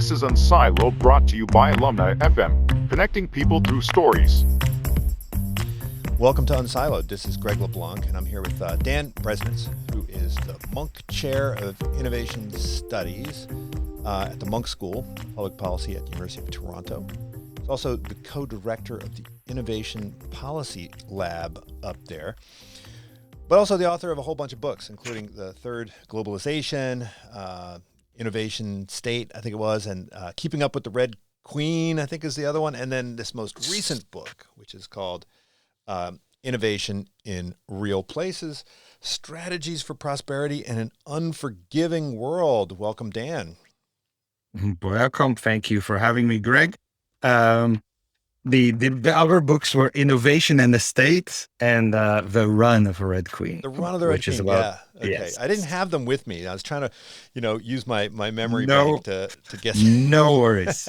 This is Unsiloed, brought to you by Alumni FM, connecting people through stories. Welcome to Unsiloed. This is Greg LeBlanc, and I'm here with Dan Breznitz, who is the Munk Chair of Innovation Studies at the Munk School of Public Policy at the University of Toronto. He's also the co-director of the Innovation Policy Lab up there, but also the author of a whole bunch of books, including the third Globalization, Innovation State, I think it was, and Keeping Up with the Red Queen, I think is the other one, and then this most recent book, which is called Innovation in Real Places, Strategies for Prosperity in an Unforgiving World. Welcome, Dan. Welcome. Thank you for having me, Greg. The other books were Innovation in the State and The Run of a Red Queen. The Run of the Red Queen, about, yeah. Okay. Yes. I didn't have them with me. I was trying to, use my memory bank to guess. No worries.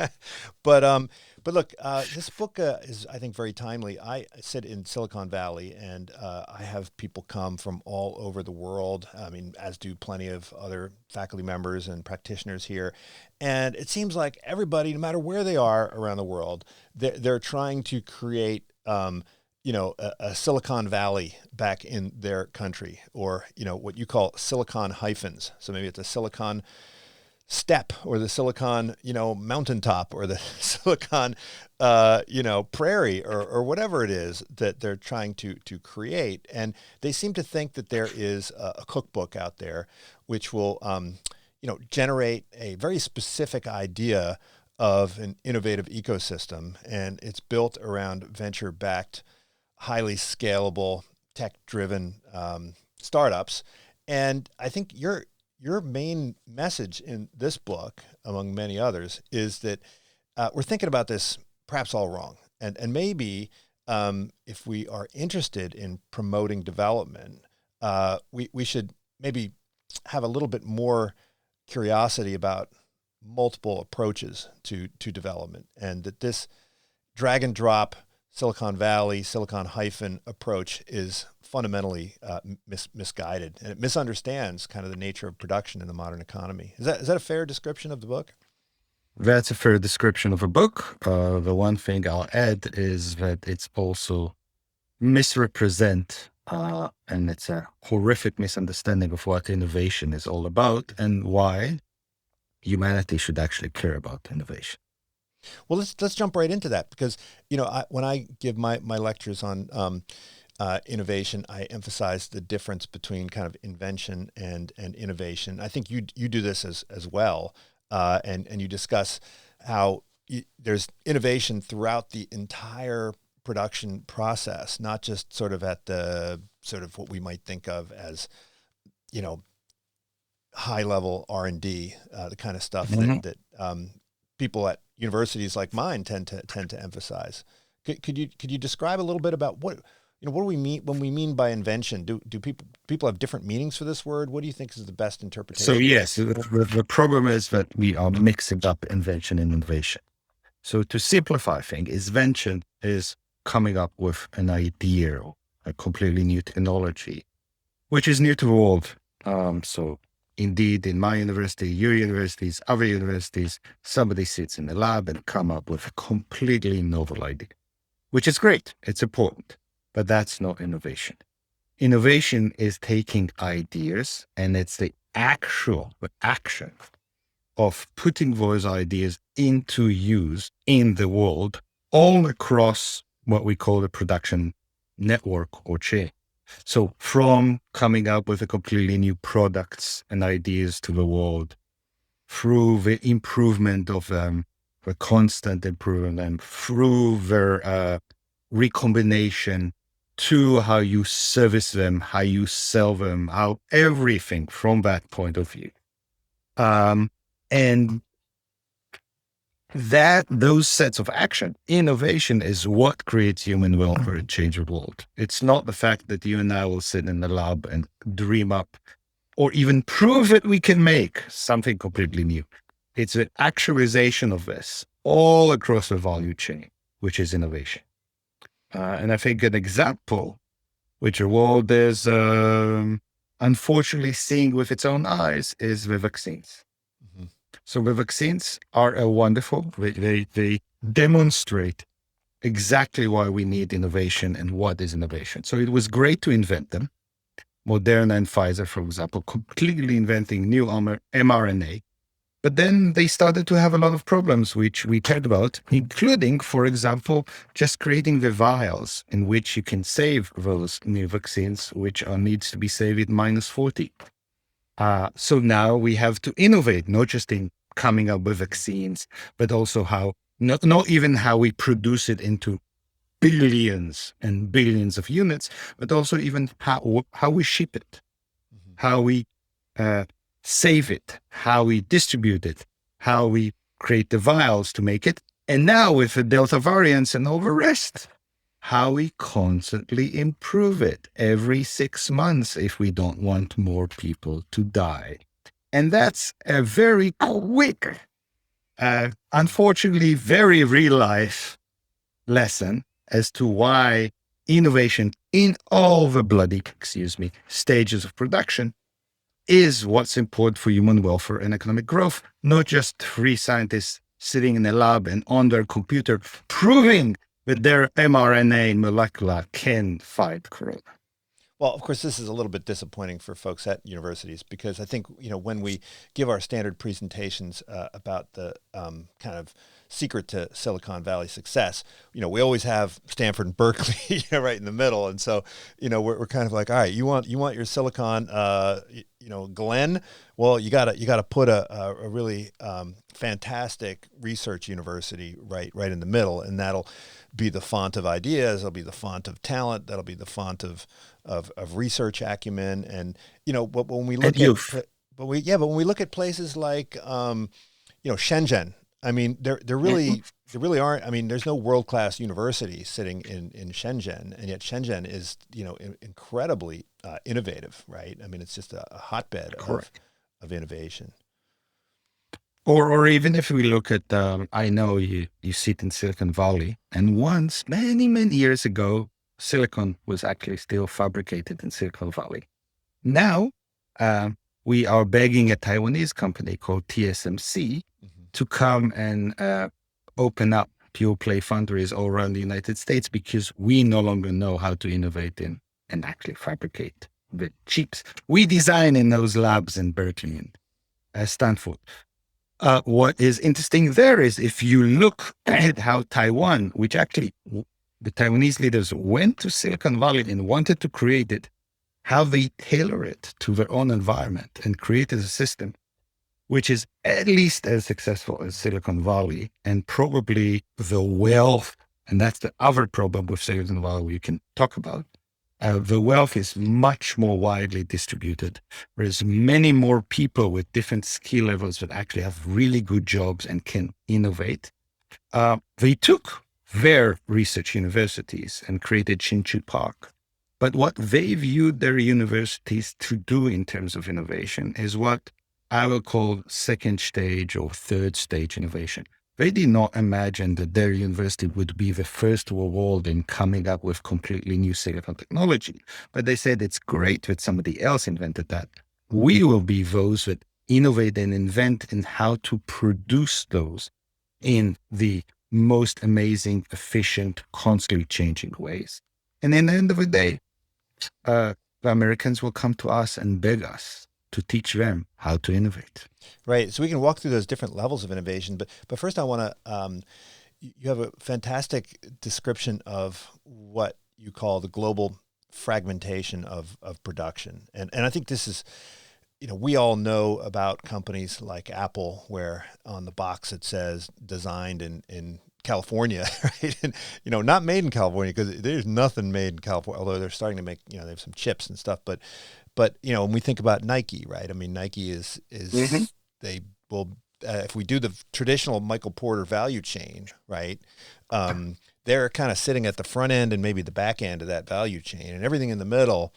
But look, this book is, I think, very timely. I sit in Silicon Valley, and I have people come from all over the world. I mean, as do plenty of other faculty members and practitioners here. And it seems like everybody, no matter where they are around the world, they're trying to create, a Silicon Valley back in their country, or, what you call Silicon hyphens. So maybe it's a Silicon step, or the Silicon, mountaintop, or the Silicon, prairie, or whatever it is that they're trying to create. And they seem to think that there is a cookbook out there which will, generate a very specific idea of an innovative ecosystem. And it's built around venture-backed, highly scalable, tech-driven startups. And I think your main message in this book, among many others, is that we're thinking about this perhaps all wrong. And maybe if we are interested in promoting development, we should maybe have a little bit more curiosity about multiple approaches to development, and that this drag and drop Silicon Valley, Silicon hyphen approach is fundamentally misguided, and it misunderstands kind of the nature of production in the modern economy. Is that a fair description of the book? That's a fair description of a book. The one thing I'll add is that it's also misrepresent, and it's a horrific misunderstanding of what innovation is all about and why humanity should actually care about innovation. Well, let's jump right into that, because when I give my lectures on innovation, I emphasize the difference between kind of invention and innovation. I think you do this as well, and you discuss how there's innovation throughout the entire production process, not just sort of at the sort of what we might think of as high level R&D, the kind of stuff that people at universities like mine tend to emphasize. Could you describe a little bit about what do we mean when we mean by invention? Do people have different meanings for this word? What do you think is the best interpretation? So yes, the problem is that we are mixing up invention and innovation. So to simplify things, invention is coming up with an idea, a completely new technology, which is new to the world. So indeed, in my university, your universities, other universities, somebody sits in a lab and come up with a completely novel idea, which is great. It's important, but that's not innovation. Innovation is taking ideas, and it's the action of putting those ideas into use in the world, all across what we call the production network or chain. So from coming up with a completely new products and ideas to the world, through the improvement of them, the constant improvement of them, through their recombination, to how you service them, how you sell them, how everything from that point of view. And those sets of action, innovation is what creates human welfare and change the world. It's not the fact that you and I will sit in the lab and dream up or even prove that we can make something completely new. It's the actualization of this all across the value chain, which is innovation. And I think an example which the world is unfortunately seeing with its own eyes is the vaccines. So the vaccines are wonderful. They demonstrate exactly why we need innovation and what is innovation. So it was great to invent them. Moderna and Pfizer, for example, completely inventing new mRNA. But then they started to have a lot of problems, which we cared about, including, for example, just creating the vials in which you can save those new vaccines, which needs to be saved at -40. So now we have to innovate, not just in coming up with vaccines, but also not even how we produce it into billions and billions of units, but also even how we ship it, how we save it, how we distribute it, how we create the vials to make it. And now with the Delta variants and all the rest, how we constantly improve it every 6 months if we don't want more people to die. And that's a very quick, unfortunately, very real life lesson as to why innovation in all the stages of production is what's important for human welfare and economic growth, not just three scientists sitting in a lab and on their computer proving that their mRNA molecular can fight corona. Well, of course, this is a little bit disappointing for folks at universities because I think, when we give our standard presentations about the kind of secret to Silicon Valley success, we always have Stanford and Berkeley right in the middle. And so, we're kind of like, all right, you want your Silicon, Glenn? Well, you gotta put a really fantastic research university right in the middle, and that'll be the font of ideas. It'll be the font of talent. That'll be the font of research acumen. And but when we look but when we look at places like Shenzhen, I mean, there really aren't. I mean, there's no world-class university sitting in Shenzhen, and yet Shenzhen is incredibly innovative, right? I mean, it's just a hotbed of innovation. Or even if we look at, I know you sit in Silicon Valley, and once, many, many years ago, silicon was actually still fabricated in Silicon Valley. Now, we are begging a Taiwanese company called TSMC to come and open up pure play foundries all around the United States because we no longer know how to innovate in and actually fabricate the chips we design in those labs in Berkeley and Stanford. What is interesting there is if you look at how Taiwan, which actually the Taiwanese leaders went to Silicon Valley and wanted to create it, how they tailor it to their own environment and created a system which is at least as successful as Silicon Valley, and probably the wealth, and that's the other problem with Silicon Valley we can talk about. The wealth is much more widely distributed. There's many more people with different skill levels that actually have really good jobs and can innovate. They took their research universities and created Hsinchu Park. But what they viewed their universities to do in terms of innovation is what I will call second stage or third stage innovation. They did not imagine that their university would be the first of the world in coming up with completely new silicon technology. But they said it's great that somebody else invented that. We will be those that innovate and invent in how to produce those in the most amazing, efficient, constantly changing ways. And in the end of the day, the Americans will come to us and beg us to teach them how to innovate. Right. So we can walk through those different levels of innovation, but first I want to, you have a fantastic description of what you call the global fragmentation of production. And I think this is, we all know about companies like Apple, where on the box it says designed in California, right? And, not made in California, because there's nothing made in California, although they're starting to make, they have some chips and stuff, but when we think about Nike, right? I mean, Nike is they will, if we do the traditional Michael Porter value chain, right? They're kind of sitting at the front end and maybe the back end of that value chain, and everything in the middle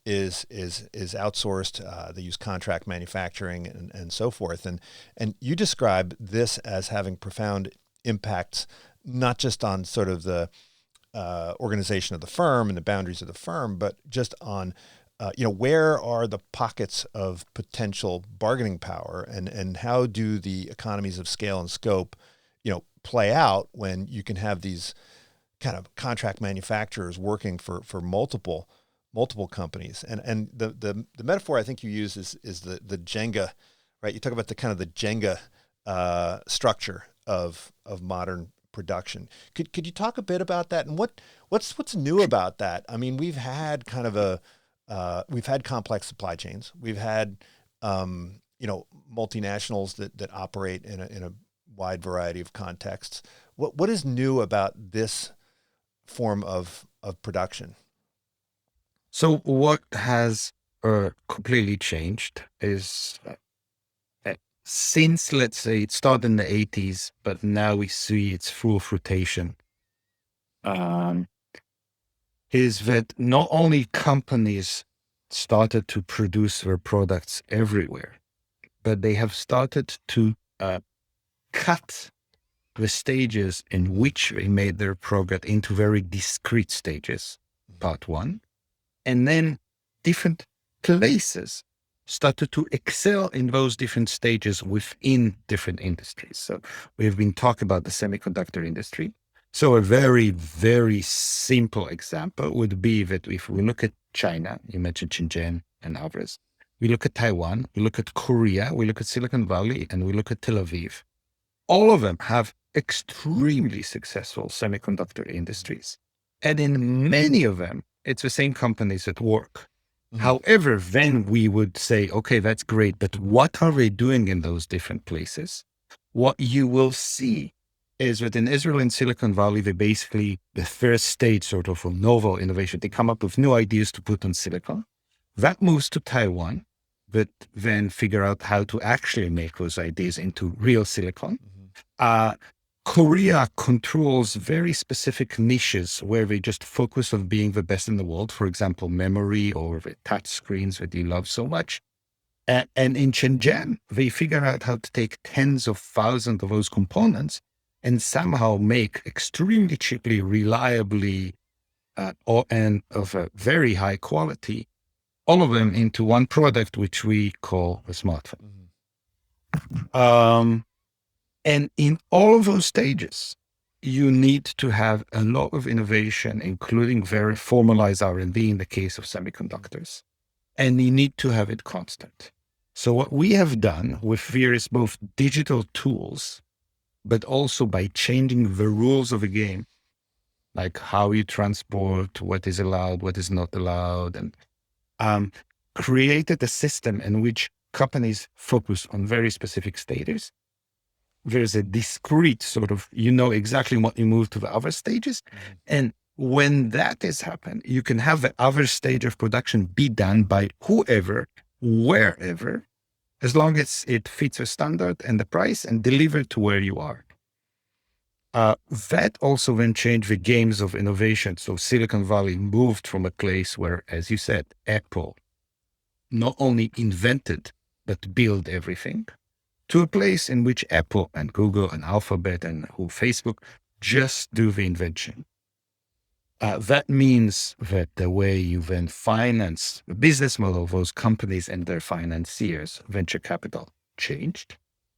is outsourced. They use contract manufacturing and so forth. And you describe this as having profound impacts, not just on sort of the organization of the firm and the boundaries of the firm, but just on where are the pockets of potential bargaining power, and how do the economies of scale and scope, play out when you can have these kind of contract manufacturers working for multiple companies. And the metaphor I think you use is the Jenga, right? You talk about the kind of the Jenga structure of modern production. Could you talk a bit about that, and what's new about that? I mean, we've had kind of we've had complex supply chains. We've had multinationals that operate in a wide variety of contexts. What is new about this form of production? So what has completely changed is since, let's say, it started in the 80s, but now we see its full fruition, is that not only companies started to produce their products everywhere, but they have started to cut the stages in which they made their product into very discrete stages, part one. And then different places started to excel in those different stages within different industries. So we have been talking about the semiconductor industry. So a very, very simple example would be that if we look at China, you mentioned Shenzhen and others, we look at Taiwan, we look at Korea, we look at Silicon Valley, and we look at Tel Aviv. All of them have extremely successful semiconductor industries. And in many of them, it's the same companies that work. Mm-hmm. However, then we would say, okay, that's great, but what are they doing in those different places? What you will see is that in Israel and Silicon Valley, they basically, the first stage sort of novel innovation, they come up with new ideas to put on silicon. That moves to Taiwan, but then figure out how to actually make those ideas into real silicon. Mm-hmm. Korea controls very specific niches where they just focus on being the best in the world. For example, memory or the touch screens that you love so much. And in Shenzhen, they figure out how to take tens of thousands of those components and somehow make extremely cheaply, reliably, and of a very high quality, all of them into one product, which we call a smartphone. Mm-hmm. And in all of those stages, you need to have a lot of innovation, including very formalized R&D in the case of semiconductors. And you need to have it constant. So what we have done with various both digital tools, but also by changing the rules of the game, like how you transport, what is allowed, what is not allowed, and created a system in which companies focus on very specific stages. There's a discrete sort of, exactly what you move to the other stages. Mm-hmm. And when that has happened, you can have the other stage of production be done by whoever, wherever, as long as it fits the standard and the price and delivered to where you are. That also then changed the games of innovation. So Silicon Valley moved from a place where, as you said, Apple not only invented, but built everything, to a place in which Apple and Google and Alphabet and Facebook just do the invention. That means that the way you then finance the business model of those companies and their financiers, venture capital, changed.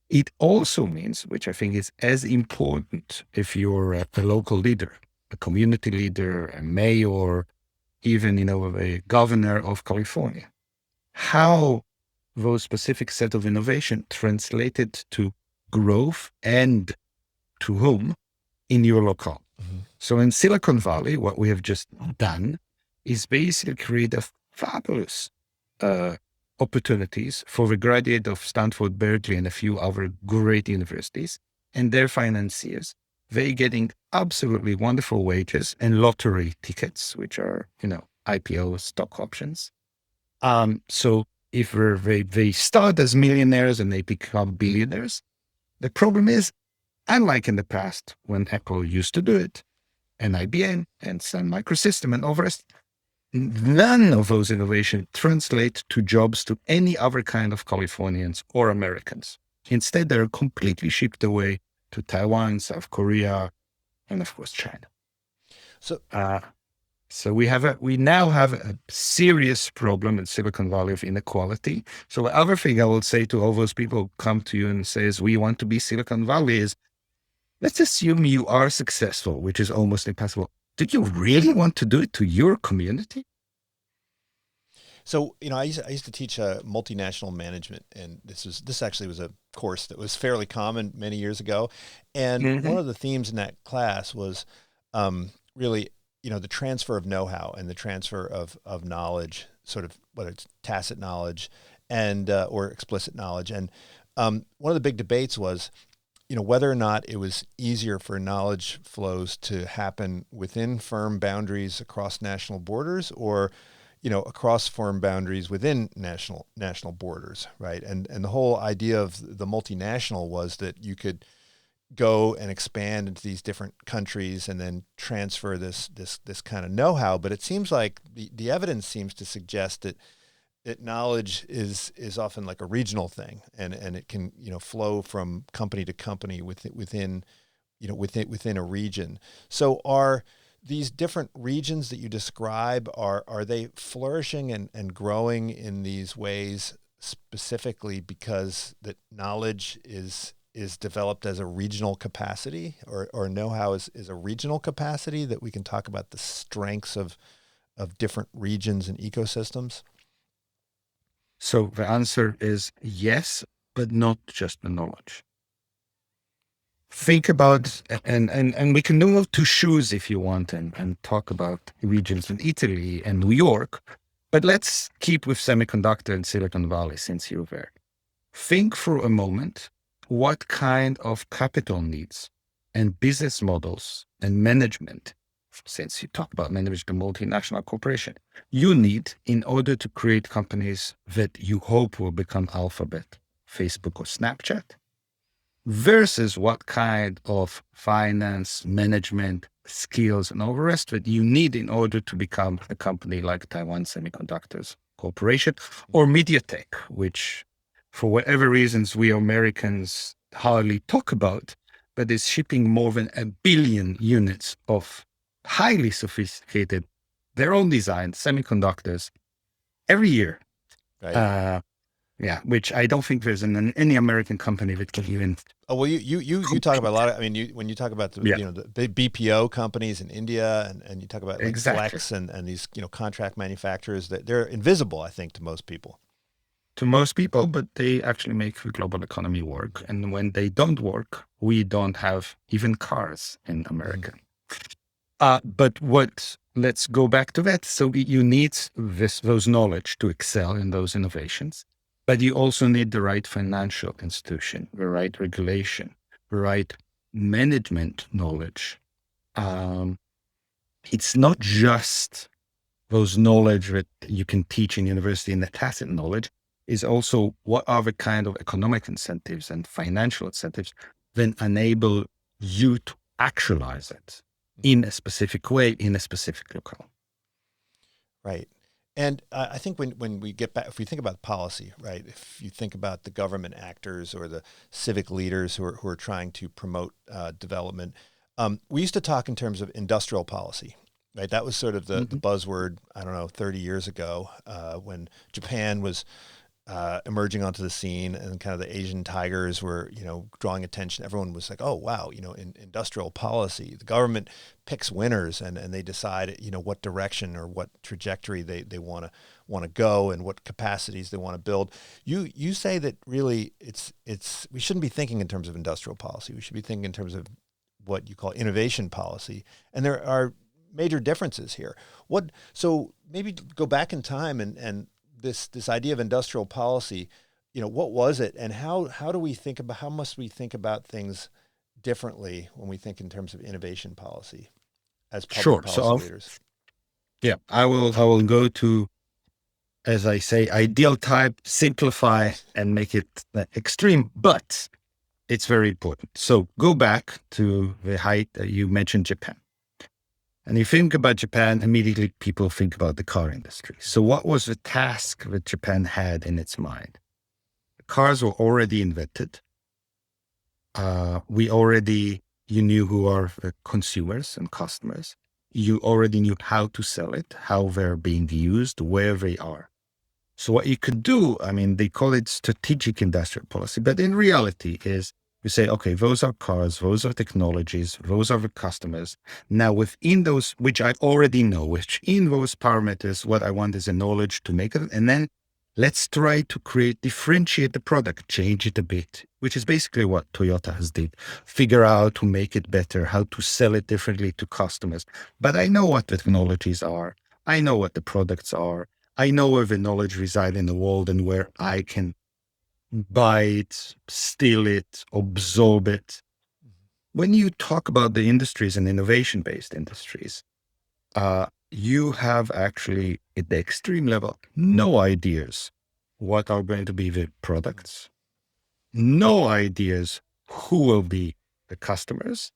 It also means, which I think is as important if you're a local leader, a community leader, a mayor, even, a governor of California, how those specific set of innovation translated to growth and to whom in your locale. Mm-hmm. So in Silicon Valley, what we have just done is basically create a fabulous opportunities for the graduate of Stanford, Berkeley, and a few other great universities and their financiers. They getting absolutely wonderful wages and lottery tickets, which are, IPO stock options. So if they start as millionaires and they become billionaires, the problem is, unlike in the past when Apple used to do it, and IBM and Sun Microsystem and all the rest, none of those innovations translate to jobs to any other kind of Californians or Americans. Instead, they're completely shipped away to Taiwan, South Korea, and of course, China. So, So we now have a serious problem in Silicon Valley of inequality. So the other thing I will say to all those people who come to you and says, we want to be Silicon Valley is, let's assume you are successful, which is almost impossible. Do you really want to do it to your community? So, I used to teach multinational management, and this actually was a course that was fairly common many years ago. And one of the themes in that class was really, the transfer of know-how and the transfer of knowledge, sort of whether it's tacit knowledge and or explicit knowledge. And one of the big debates was, whether or not it was easier for knowledge flows to happen within firm boundaries across national borders, or across firm boundaries within national borders, right? And the whole idea of the multinational was that you could go and expand into these different countries and then transfer this kind of know-how. But it seems like the evidence seems to suggest that knowledge is often like a regional thing, and it can flow from company to company within a region. So are these different regions that you describe, are they flourishing and growing in these ways specifically because that knowledge is developed as a regional capacity, or know-how is a regional capacity, that we can talk about the strengths of different regions and ecosystems? So the answer is yes, but not just the knowledge. Think about, and we can move to shoes if you want, and talk about regions in Italy and New York, but let's keep with semiconductor and Silicon Valley since you're there. Think for a moment what kind of capital needs and business models and management, since you talk about managing a multinational corporation, you need in order to create companies that you hope will become Alphabet, Facebook, or Snapchat, versus what kind of finance, management, skills, and all the rest that you need in order to become a company like Taiwan Semiconductors Corporation or MediaTek, which for whatever reasons we Americans hardly talk about, but is shipping more than 1 billion units of highly sophisticated, their own design semiconductors every year. Right. Yeah, which I don't think there's any American company that can even. Oh, well, you talk about a lot of, I mean, when you talk about the BPO companies in India, and you talk about like Exactly. Flex and these, contract manufacturers, that they're invisible, I think, to most people. To most people, but they actually make the global economy work. And when they don't work, we don't have even cars in America. Let's go back to that. So you need those knowledge to excel in those innovations, but you also need the right financial institution, the right regulation, the right management knowledge. It's not just those knowledge that you can teach in university, and the tacit knowledge is also what are the kind of economic incentives and financial incentives that enable you to actualize it in a specific way, in a specific locale. Right. And I think when we get back, if we think about policy, right, if you think about the government actors or the civic leaders who are trying to promote development, we used to talk in terms of industrial policy, right? That was sort of the buzzword, I don't know, 30 years ago, when Japan was emerging onto the scene, and kind of the Asian tigers were, drawing attention. Everyone was like, oh, wow, in industrial policy, the government picks winners, and they decide, what direction or what trajectory they want to go, and what capacities they want to build. You say that really we shouldn't be thinking in terms of industrial policy. We should be thinking in terms of what you call innovation policy. And there are major differences here. So maybe go back in time and this idea of industrial policy, what was it, and how must we think about things differently when we think in terms of innovation policy as public policy leaders? Yeah, I will go to, as I say, ideal type, simplify and make it extreme, but it's very important. So go back to the height that you mentioned, Japan. And you think about Japan, immediately people think about the car industry. So what was the task that Japan had in its mind? The cars were already invented. You knew who are the consumers and customers. you already knew how to sell it, how they're being used, where they are. So what you could do, I mean, they call it strategic industrial policy, but in reality is you say, okay, those are cars, those are technologies, those are the customers. Now within those, which I already know, which in those parameters, what I want is a knowledge to make it. And then let's try to differentiate the product, change it a bit, which is basically what Toyota has did. Figure out to make it better, how to sell it differently to customers. But I know what the technologies are. I know what the products are. I know where the knowledge resides in the world and where I can buy it, steal it, absorb it. When you talk about the industries and innovation-based industries, you have actually, at the extreme level, no ideas what are going to be the products, no ideas who will be the customers,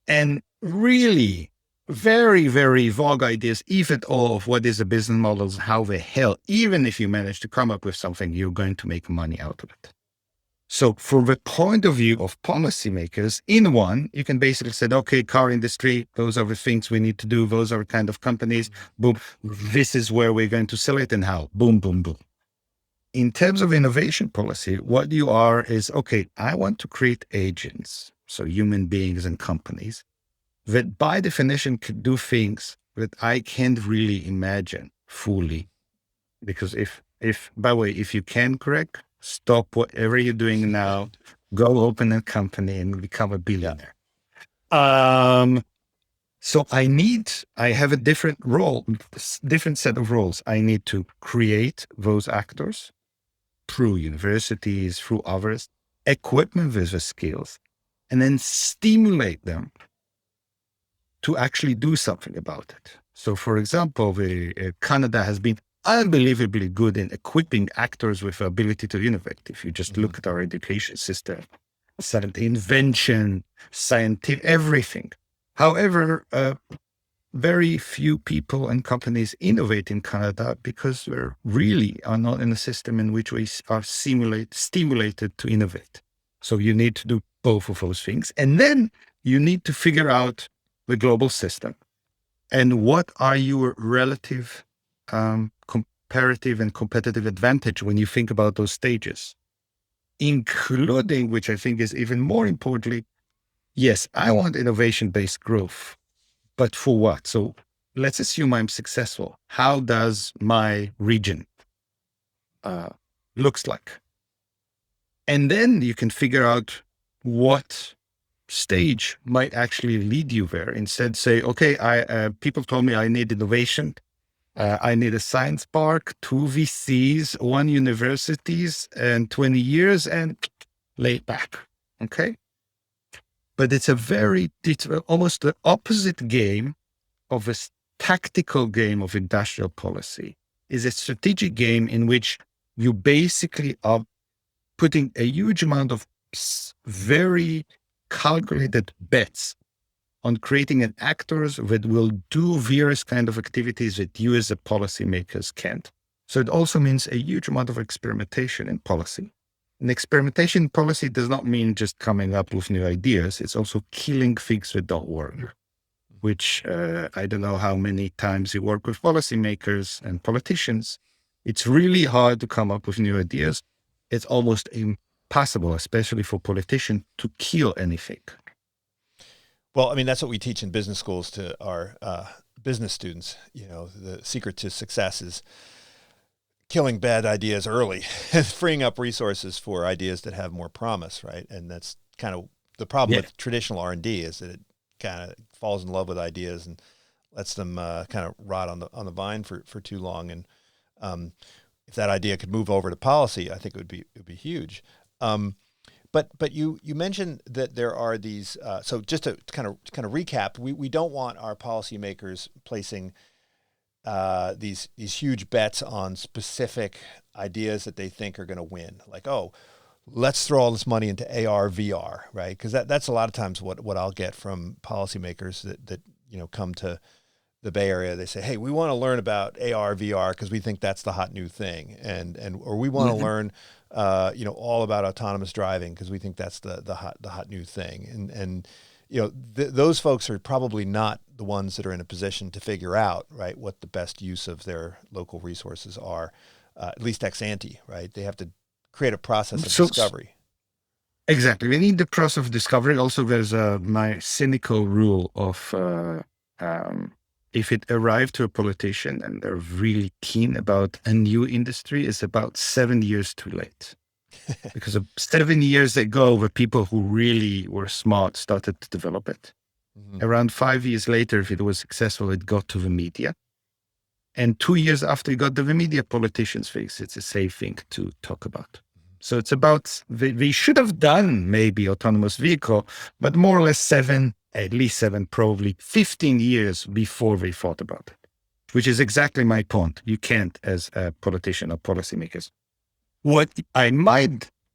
and really very, very vague ideas, if at all, of what is a business model, how the hell, even if you manage to come up with something, you're going to make money out of it. So from the point of view of policymakers, in one, you can basically say, okay, car industry, those are the things we need to do. Those are the kind of companies, boom, this is where we're going to sell it and how, boom, boom, boom. In terms of innovation policy, what you are is, okay, I want to create agents, so human beings and companies, that by definition could do things that I can't really imagine fully. Because by the way, if you can, Greg, stop whatever you're doing now, go open a company and become a billionaire. Yeah. So I have a different role, different set of roles. I need to create those actors through universities, through others, equipment with the skills, and then stimulate them to actually do something about it. So, for example, Canada has been unbelievably good in equipping actors with the ability to innovate. If you just look at our education system, invention, scientific, everything. However, very few people and companies innovate in Canada because we really are not in a system in which we are stimulated to innovate. So you need to do both of those things. And then you need to figure out the global system and what are your relative comparative and competitive advantage when you think about those stages, including, which I think is even more importantly, yes, I want innovation-based growth, but for what? So let's assume I'm successful. How does my region looks like? And then you can figure out what stage might actually lead you there. Instead, say, okay, people told me I need innovation. I need a science park, 2 VCs, 1 universities, and 20 years, and lay it back. Okay. But it's almost the opposite game of a tactical game of industrial policy. Is a strategic game in which you basically are putting a huge amount of very calculated bets on creating an actors that will do various kind of activities that you as a policymakers can't. So it also means a huge amount of experimentation in policy. And experimentation in policy does not mean just coming up with new ideas. It's also killing things that don't work, which I don't know how many times you work with policymakers and politicians. It's really hard to come up with new ideas. It's almost impossible, especially for politicians, to kill anything. Well, I mean, that's what we teach in business schools to our business students. You know, the secret to success is killing bad ideas early and freeing up resources for ideas that have more promise, right? And that's kind of the problem with traditional R&D, is that it kind of falls in love with ideas and lets them kind of rot on the vine for too long. And if that idea could move over to policy, I think it would be huge. But you mentioned that there are these. So just to kind of recap, we don't want our policymakers placing these huge bets on specific ideas that they think are going to win. Like, oh, let's throw all this money into AR, VR, right? Because that's a lot of times what I'll get from policymakers that come to the Bay Area. They say, hey, we want to learn about AR, VR because we think that's the hot new thing, or we want to learn all about autonomous driving because we think that's the hot new thing. And those folks are probably not the ones that are in a position to figure out, right, what the best use of their local resources are, at least ex ante, right? They have to create a process of discovery. Exactly. We need the process of discovery. Also, there's my cynical rule of if it arrived to a politician and they're really keen about a new industry, it's about 7 years too late. Because 7 years ago, the people who really were smart started to develop it. Mm-hmm. Around 5 years later, if it was successful, it got to the media. And 2 years after it got to the media, politicians think it's a safe thing to talk about. So it's about, they should have done maybe autonomous vehicle, but more or less at least seven, probably 15 years before they thought about it, which is exactly my point. You can't, as a politician or policymakers. What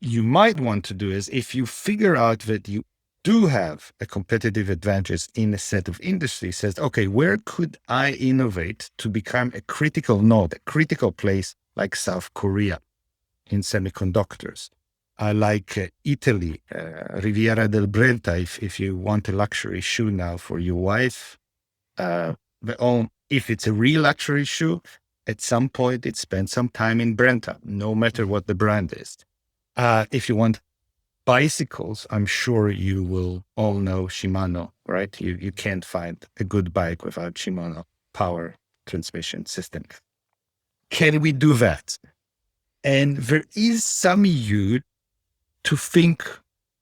you might want to do is, if you figure out that you do have a competitive advantage in a set of industries, says, okay, where could I innovate to become a critical node, a critical place like South Korea in semiconductors, like Italy, Riviera del Brenta, if you want a luxury shoe now for your wife, if it's a real luxury shoe, at some point it spends some time in Brenta, no matter what the brand is. If you want bicycles, I'm sure you will all know Shimano, right? You can't find a good bike without Shimano power transmission system. Can we do that? And there is some youth to think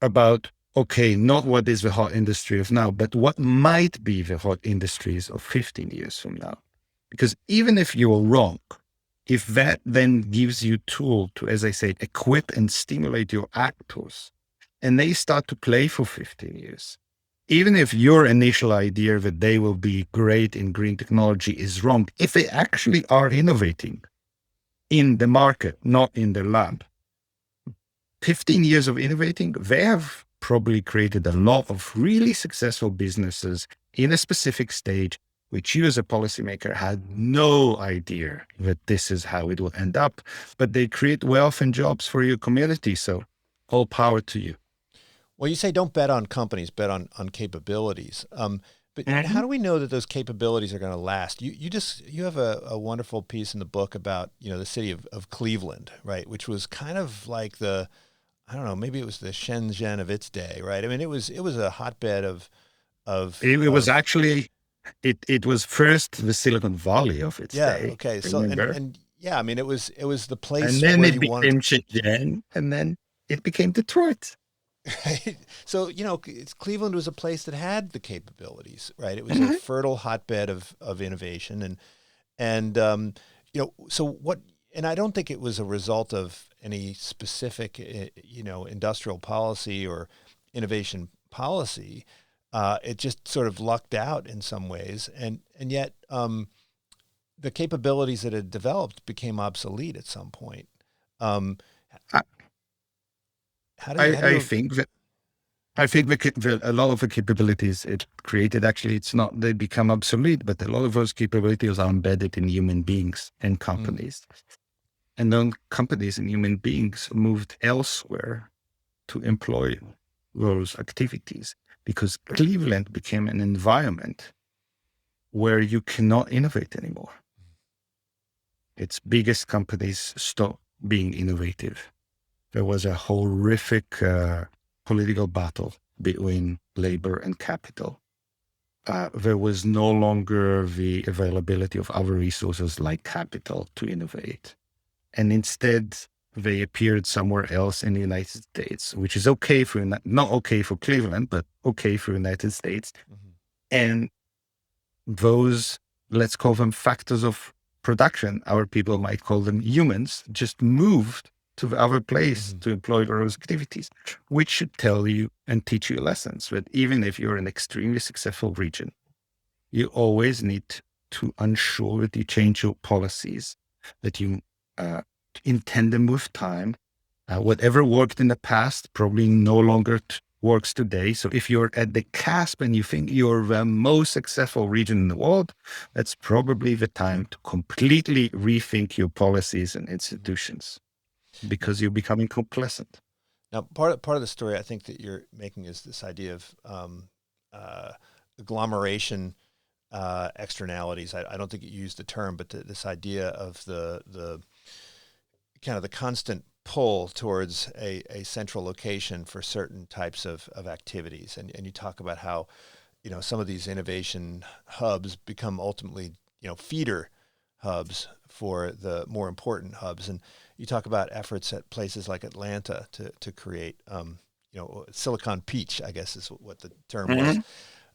about, okay, not what is the hot industry of now, but what might be the hot industries of 15 years from now. Because even if you're wrong, if that then gives you tool to, as I said, equip and stimulate your actors, and they start to play for 15 years, even if your initial idea that they will be great in green technology is wrong, if they actually are innovating in the market, not in the lab, 15 years of innovating, they have probably created a lot of really successful businesses in a specific stage, which you as a policymaker had no idea that this is how it will end up, but they create wealth and jobs for your community. So all power to you. Well, you say don't bet on companies, bet on capabilities. But how do we know that those capabilities are going to last? You have a wonderful piece in the book about, the city of Cleveland, right? Which was kind of like I don't know, maybe it was the Shenzhen of its day, right? I mean, it was a hotbed of. It was actually, it was first the Silicon Valley of its day. Yeah. Okay. So and yeah, I mean, it was the place. And then where it became Shenzhen, and then it became Detroit. Right. So, Cleveland was a place that had the capabilities, right? It was a fertile hotbed of innovation. So what, and I don't think it was a result of any specific, industrial policy or innovation policy. It just sort of lucked out in some ways. And yet the capabilities that had developed became obsolete at some point. I think that a lot of the capabilities it created, actually, it's not they become obsolete, but a lot of those capabilities are embedded in human beings and companies. And then companies and human beings moved elsewhere to employ those activities, because Cleveland became an environment where you cannot innovate anymore. Its biggest companies stopped being innovative. There was a horrific political battle between labor and capital. There was no longer the availability of other resources like capital to innovate. And instead, they appeared somewhere else in the United States, which is okay not okay for Cleveland, but okay for the United States. Mm-hmm. And those, let's call them factors of production, our people might call them humans, just moved to the other place to employ those activities, which should tell you and teach you lessons that even if you're an extremely successful region, you always need to ensure that you change your policies, that you intend them with time. Whatever worked in the past probably no longer works today. So if you're at the cusp and you think you're the most successful region in the world, that's probably the time to completely rethink your policies and institutions, because you're becoming complacent. Now, part of the story I think that you're making is this idea of agglomeration externalities. I don't think you used the term, but this idea of the kind of the constant pull towards a central location for certain types of activities. And you talk about how, some of these innovation hubs become ultimately, feeder hubs for the more important hubs. And you talk about efforts at places like Atlanta to create, Silicon Peach, I guess is what the term was.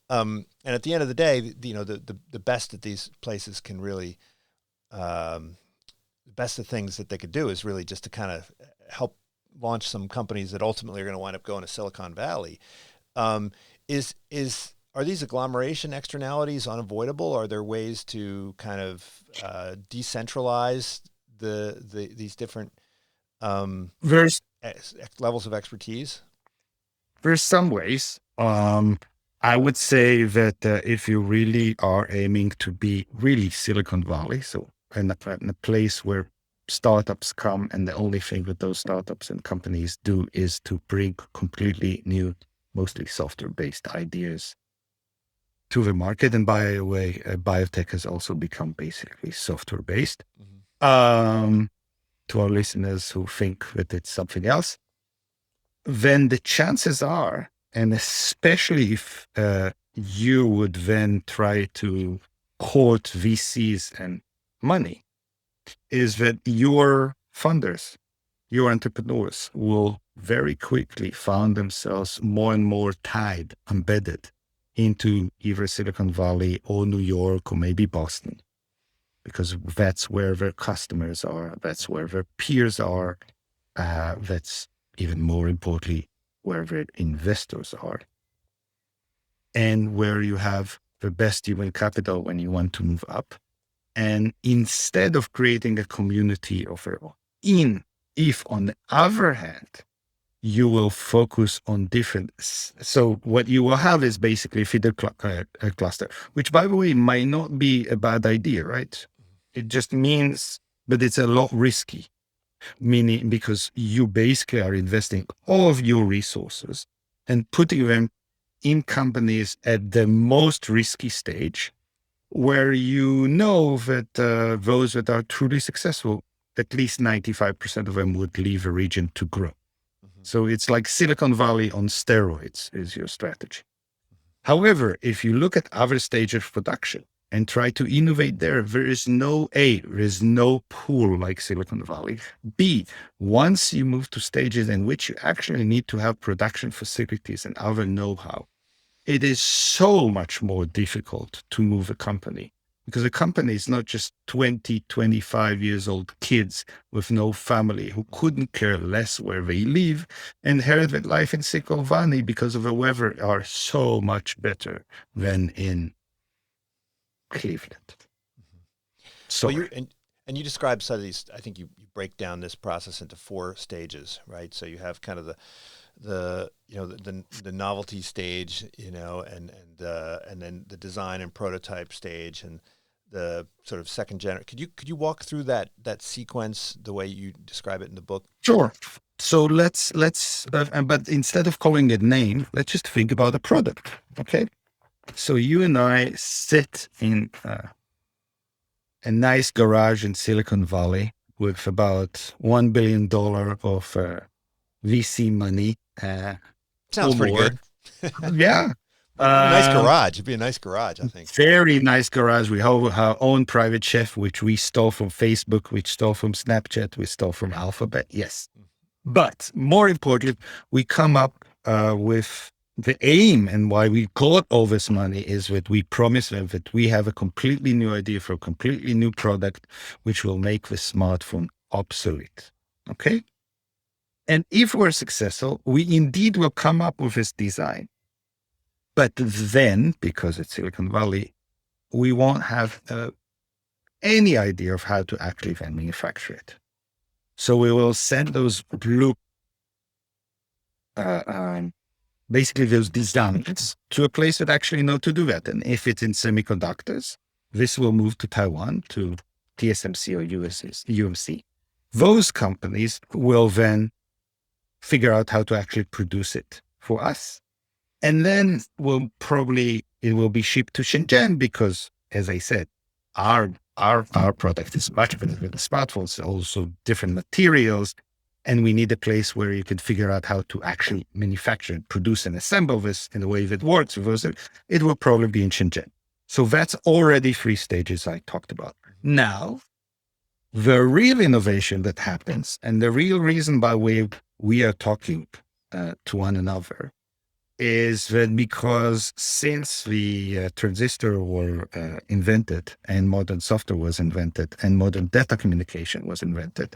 And at the end of the day, the best that these places can really, the best of things that they could do is really just to kind of help launch some companies that ultimately are going to wind up going to Silicon Valley. Are these agglomeration externalities unavoidable? Are there ways to kind of decentralize these different There's levels of expertise? there's some ways. I would say that if you really are aiming to be really Silicon Valley, so in a place where startups come and the only thing that those startups and companies do is to bring completely new, mostly software-based ideas to the market. And by the way, biotech has also become basically software-based. To our listeners who think that it's something else, then the chances are, and especially if you would then try to court VCs and money, is that your funders, your entrepreneurs will very quickly find themselves more and more tied, embedded into either Silicon Valley or New York or maybe Boston, because that's where their customers are, that's where their peers are, that's even more importantly, where their investors are, and where you have the best human capital when you want to move up. And instead of creating a community of their own, if on the other hand, you will focus on different. So what you will have is basically a feeder cluster, which by the way, might not be a bad idea, right? It just means, but it's a lot risky, meaning because you basically are investing all of your resources and putting them in companies at the most risky stage, where you know that those that are truly successful, at least 95% of them would leave a region to grow. So it's like Silicon Valley on steroids is your strategy. However, if you look at other stages of production and try to innovate there is no pool like Silicon Valley. B, once you move to stages in which you actually need to have production facilities and other know-how, it is so much more difficult to move a company, because a company is not just 20, 25 years old kids with no family who couldn't care less where they live and inherited life in Silicon Valley because of the weather are so much better than in Cleveland. So Well, and you describe some of these. I think you break down this process into 4 stages, right? So you have kind of the novelty stage, and then the design and prototype stage, and the sort of second generation. Could you walk through that sequence the way you describe it in the book? Sure. So let's but instead of calling it name, let's just think about a product. Okay. So you and I sit in a nice garage in Silicon Valley with about $1 billion of VC money. Sounds pretty more. good. Yeah. Nice garage. It'd be a nice garage, I think. Very nice garage. We have our own private chef, which we stole from Facebook, which stole from Snapchat, we stole from Alphabet. Yes. But more importantly, we come up with the aim, and why we got all this money is that we promise them that we have a completely new idea for a completely new product, which will make the smartphone obsolete. Okay. And if we're successful, we indeed will come up with this design. But then, because it's Silicon Valley, we won't have any idea of how to actually then manufacture it. So we will send those basically those designs to a place that actually know to do that. And if it's in semiconductors, this will move to Taiwan, to TSMC or UMC. Those companies will then figure out how to actually produce it for us. And then it will be shipped to Shenzhen because, as I said, our product is much better than the smartphones, also different materials. And we need a place where you can figure out how to actually manufacture and produce and assemble this in the way that works. It will probably be in Shenzhen. So that's already 3 stages I talked about. Now, the real innovation that happens and the real reason by we are talking to one another is that because since the transistor were invented and modern software was invented and modern data communication was invented,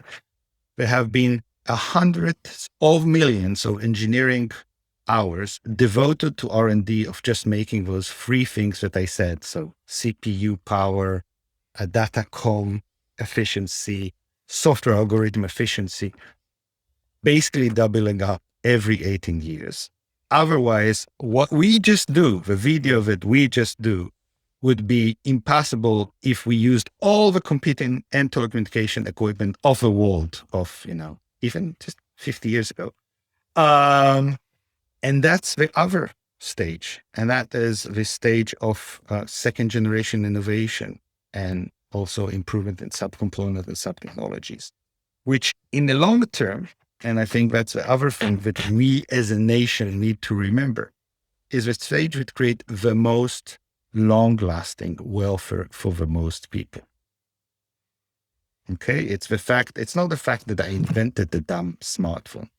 there have been hundreds of millions of engineering hours devoted to R&D of just making those 3 things that I said. So CPU power, datacom efficiency, software algorithm efficiency, basically doubling up every 18 years. Otherwise, what we just do, the video that we just do, would be impossible if we used all the competing and telecommunication equipment of the world of, even just 50 years ago. And that's the other stage. And that is the stage of second generation innovation and also improvement in subcomponent and sub-technologies, which in the long term, and I think that's the other thing that we as a nation need to remember, is the stage that create the most long-lasting welfare for the most people. Okay, it's not the fact that I invented the dumb smartphone.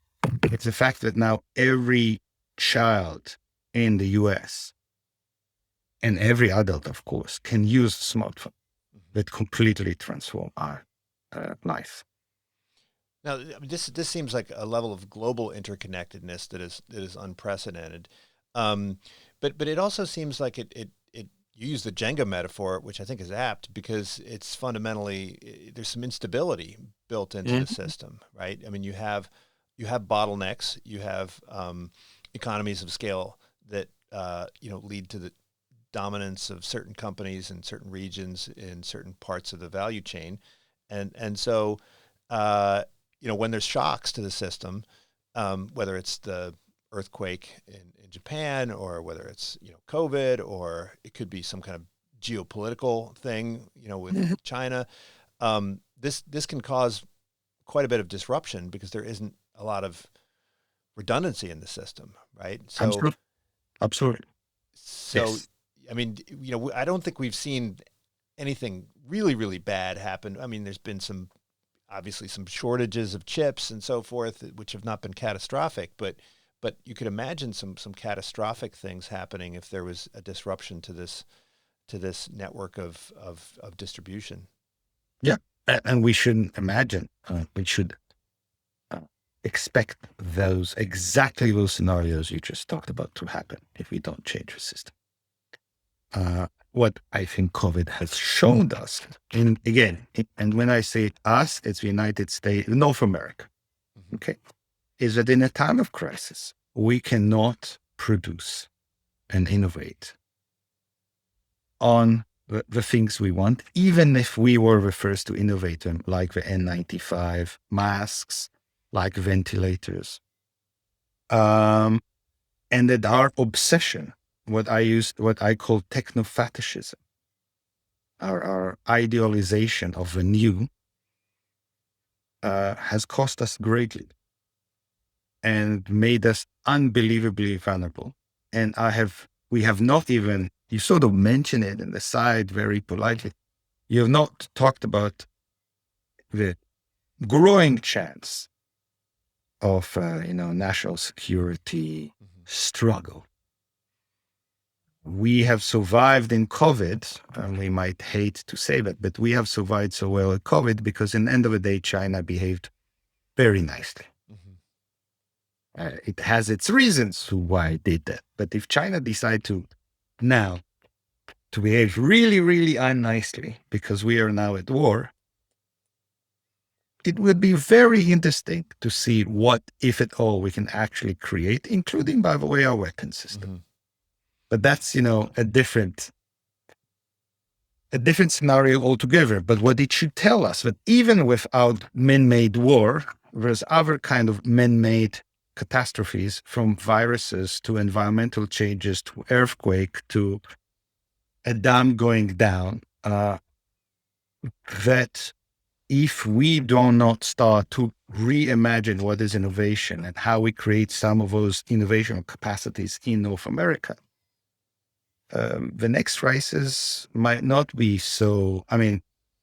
It's the fact that now every child in the US and every adult, of course, can use a smartphone that completely transform our life. Now, this seems like a level of global interconnectedness that is unprecedented. But it also seems like it you use the Jenga metaphor, which I think is apt because it's fundamentally, there's some instability built into the system, right? I mean, you have bottlenecks, you have economies of scale that lead to the dominance of certain companies in certain regions in certain parts of the value chain, and so when there's shocks to the system, whether it's the earthquake in Japan or whether it's COVID or it could be some kind of geopolitical thing with China, this can cause quite a bit of disruption because there isn't a lot of redundancy in the system, right? So Absolutely. So Yes. I mean, I don't think we've seen anything really, really bad happen. I mean, there's been obviously some shortages of chips and so forth, which have not been catastrophic, but you could imagine some catastrophic things happening if there was a disruption to this network of distribution. Yeah. And we shouldn't imagine, we should expect exactly those scenarios you just talked about to happen if we don't change the system. What I think COVID has shown us, and when I say us, it's the United States, North America, okay, is that in a time of crisis, we cannot produce and innovate on the things we want, even if we were the first to innovate them, like the N95 masks, like ventilators. And that our obsession, what I call techno-fetishism, our idealization of the new, has cost us greatly and made us unbelievably vulnerable. And we have not even, you sort of mention it in the side very politely, you have not talked about the growing chance of, national security struggle. We have survived in COVID, and we might hate to say that, but we have survived so well at COVID because in the end of the day, China behaved very nicely. It has its reasons to why it did that. But if China decide to behave really, really unnicely because we are now at war, it would be very interesting to see what, if at all, we can actually create, including, by the way, our weapon system. But that's, a different scenario altogether. But what it should tell us that even without man-made war, there's other kind of man-made catastrophes, from viruses to environmental changes to earthquake to a dam going down, that if we do not start to reimagine what is innovation and how we create some of those innovation capacities in North America, the next crisis might not be so. I mean,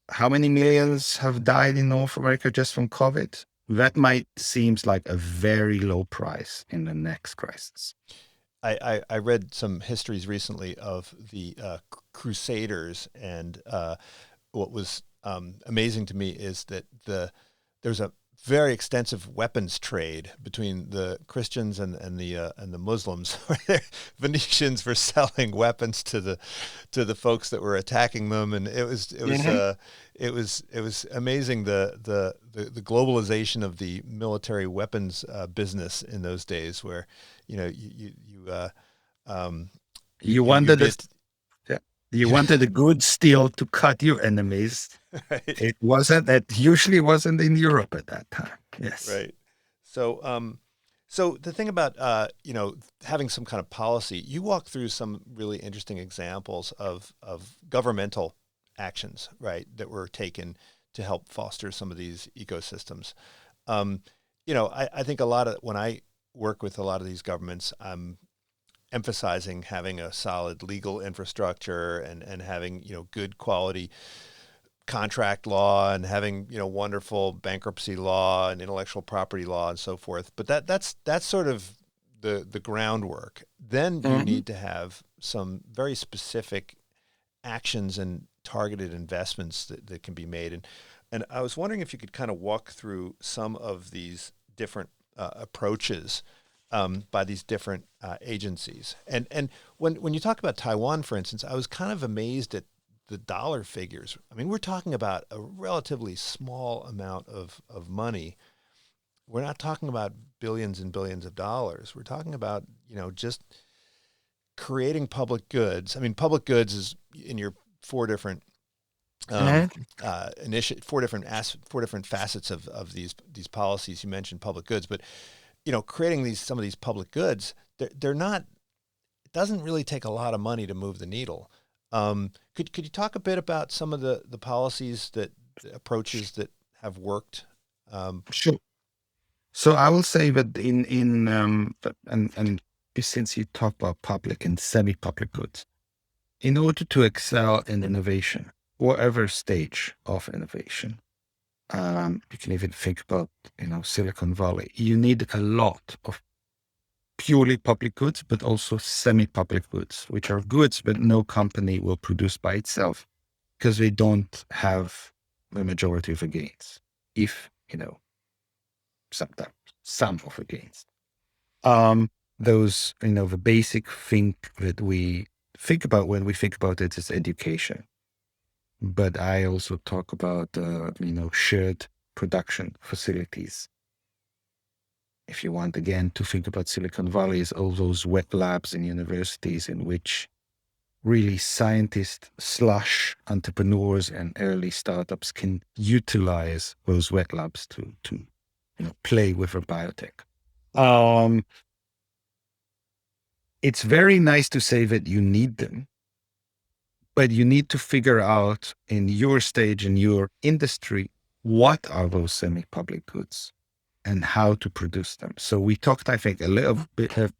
how many millions have died in North America just from COVID? That might seems like a very low price in the next crisis. I read some histories recently of the Crusaders, and what was amazing to me is that there's a very extensive weapons trade between the Christians and the Muslims. Where Venetians were selling weapons to the folks that were attacking them, and it was amazing the globalization of the military weapons business in those days, where you wanted it. You wanted a good steel to cut your enemies. Right. It wasn't. That usually wasn't in Europe at that time. Yes. Right. So, so the thing about having some kind of policy, you walk through some really interesting examples of governmental actions, right, that were taken to help foster some of these ecosystems. I think a lot of when I work with a lot of these governments, I'm emphasizing having a solid legal infrastructure and having good quality contract law and having wonderful bankruptcy law and intellectual property law and so forth. But that's sort of the groundwork. Then you need to have some very specific actions and targeted investments that can be made. And I was wondering if you could kind of walk through some of these different approaches by these different agencies. And when you talk about Taiwan, for instance, I was kind of amazed at the dollar figures. I mean, we're talking about a relatively small amount of money. We're not talking about billions and billions of dollars. We're talking about, just creating public goods. I mean, public goods is in your four different four different facets of these policies. You mentioned public goods, but creating some of these public goods, they're not. It doesn't really take a lot of money to move the needle. Could you talk a bit about some of the policies the approaches that have worked? Sure. So I will say that and since you talk about public and semi-public goods, in order to excel in innovation, whatever stage of innovation, you can even think about, Silicon Valley. You need a lot of purely public goods, but also semi-public goods, which are goods that no company will produce by itself because they don't have the majority of the gains, if, sometimes some of the gains. Those, the basic thing that we think about when we think about it is education. But I also talk about, shared production facilities. If you want, again, to think about Silicon Valley, is all those wet labs in universities in which really scientists / entrepreneurs and early startups can utilize those wet labs to play with a biotech. It's very nice to say that you need them, but you need to figure out in your stage, in your industry, what are those semi-public goods and how to produce them. So we talked, I think, a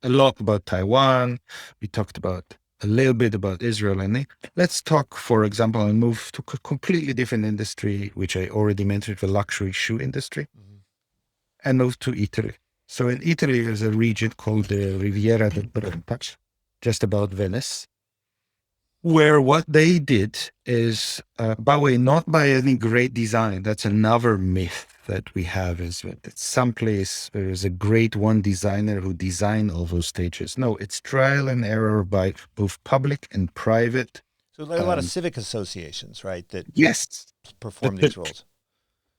lot about Taiwan. We talked about a little bit about Israel. And let's talk, for example, and move to a completely different industry, which I already mentioned, the luxury shoe industry, and move to Italy. So in Italy, there's a region called the Riviera del Brenta, just about Venice, where what they did is, by the way, not by any great design. That's another myth that we have, is that someplace there is a great one designer who designed all those stages. No, it's trial and error by both public and private. So there are a lot of civic associations, right, that yes, perform these roles.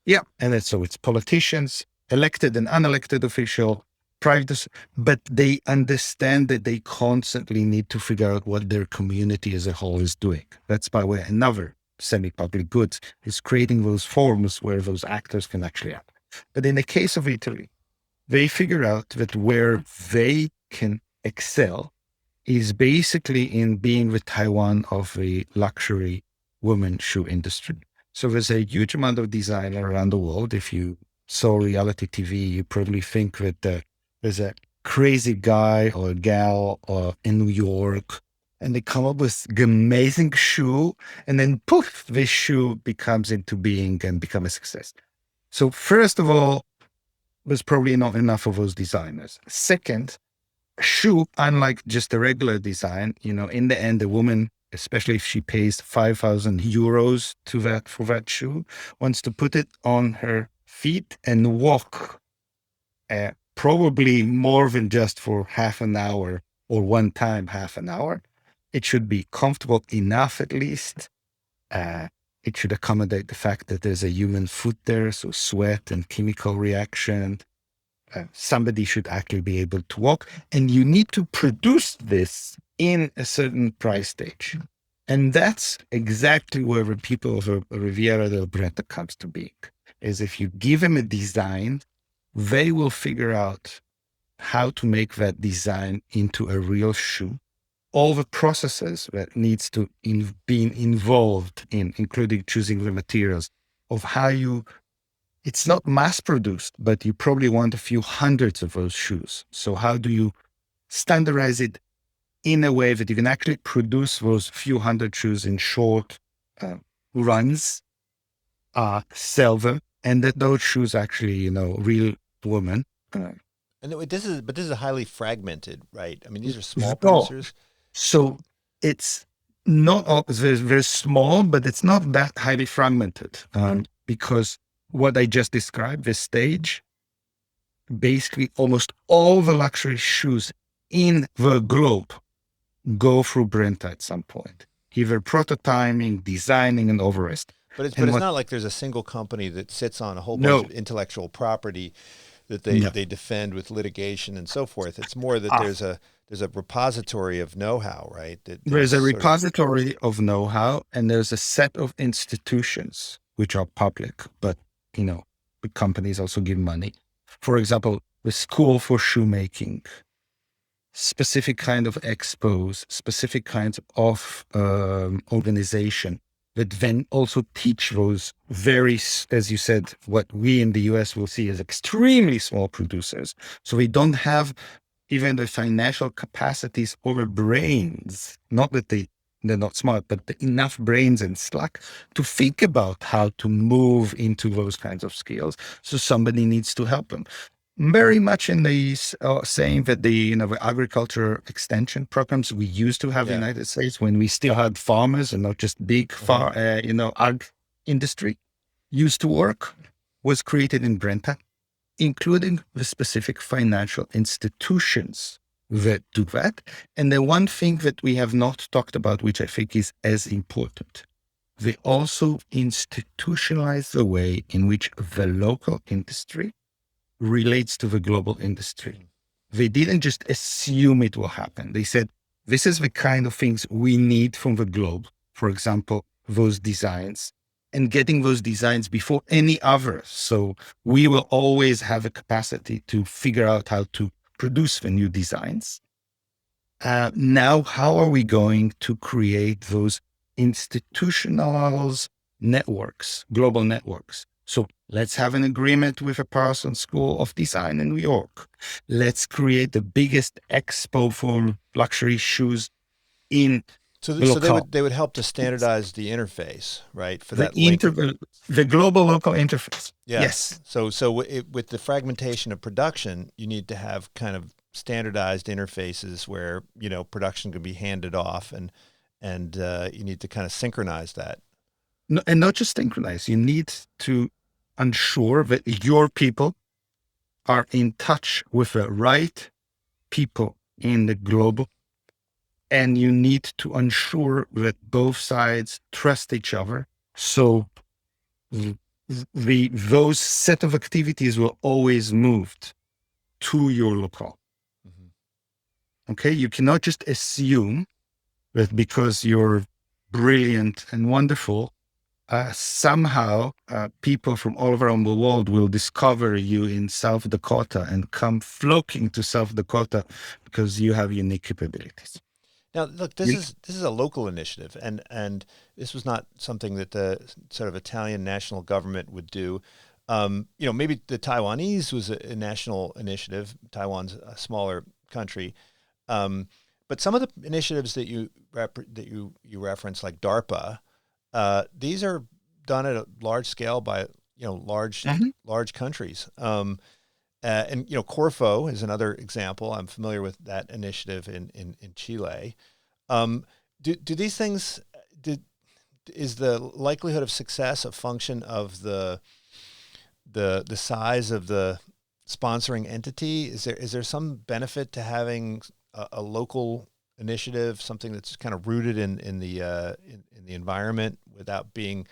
Yeah, and it's politicians, elected and unelected official, private, but they understand that they constantly need to figure out what their community as a whole is doing. That's, by the way, another semi-public goods is creating those forums where those actors can actually act. But in the case of Italy, they figure out that where they can excel is basically in being the Taiwan of the luxury women shoe industry. So there's a huge amount of design around the world. If you saw reality TV, you probably think that there's a crazy guy or a gal in New York, and they come up with the amazing shoe, and then poof, this shoe becomes into being and become a success. So first of all, there's probably not enough of those designers. Second, shoe, unlike just a regular design, in the end, a woman, especially if she pays 5,000 euros for that shoe, wants to put it on her feet and walk, probably more than just for half an hour or one time half an hour. It should be comfortable enough, at least. It should accommodate the fact that there's a human foot there, so sweat and chemical reaction. Somebody should actually be able to walk, and you need to produce this in a certain price stage. And that's exactly where the people of Riviera del Brenta comes to being, is if you give them a design, they will figure out how to make that design into a real shoe. All the processes that needs to be involved in, including choosing the materials, of how it's not mass produced, but you probably want a few hundreds of those shoes. So how do you standardize it in a way that you can actually produce those few hundred shoes in short runs, sell them, and that those shoes actually, real women. And this is highly fragmented, right? I mean, these are small No. producers. So it's not all very small, but it's not that highly fragmented, because what I just described, this stage, basically almost all the luxury shoes in the globe go through Brenta at some point, either prototyping, designing, and all the rest. But it's not like there's a single company that sits on a whole bunch of intellectual property that they defend with litigation and so forth. It's more that there's a repository of know-how, right? There's a repository of know-how, and there's a set of institutions which are public, but the companies also give money. For example, the School for Shoemaking, specific kind of expos, specific kinds of organization that then also teach those very, as you said, what we in the US will see as extremely small producers. So they don't have even the financial capacities or the brains, not that they're not smart, but enough brains and slack to think about how to move into those kinds of skills. So somebody needs to help them. Very much in these saying that the agriculture extension programs we used to have in the United States, when we still had farmers and not just big ag industry, used to work, was created in Brenta, including the specific financial institutions that do that. And the one thing that we have not talked about, which I think is as important, they also institutionalize the way in which the local industry relates to the global industry. They didn't just assume it will happen. They said, this is the kind of things we need from the globe. For example, those designs, and getting those designs before any other. So we will always have a capacity to figure out how to produce the new designs. Now, how are we going to create those institutional networks, global networks? So let's have an agreement with a Parsons School of Design in New York. Let's create the biggest expo for luxury shoes in So they would help to standardize the interface, right? For that the global local interface. Yeah. Yes. So with the fragmentation of production, you need to have kind of standardized interfaces where production can be handed off, and you need to kind of synchronize that. No, and not just synchronize. You need to ensure that your people are in touch with the right people in the global. And you need to ensure that both sides trust each other. So those set of activities will always move to your local. Mm-hmm. Okay. You cannot just assume that because you're brilliant and wonderful, somehow people from all around the world will discover you in South Dakota and come flocking to South Dakota because you have unique capabilities. Now, look, this is a local initiative, and this was not something that the sort of Italian national government would do. Maybe the Taiwanese was a national initiative. Taiwan's a smaller country, but some of the initiatives that you reference, like DARPA, these are done at a large scale by large countries. And Corfo is another example. I'm familiar with that initiative in Chile. Do these things? Is the likelihood of success a function of the size of the sponsoring entity? Is there some benefit to having a local initiative, something that's kind of rooted in the environment without being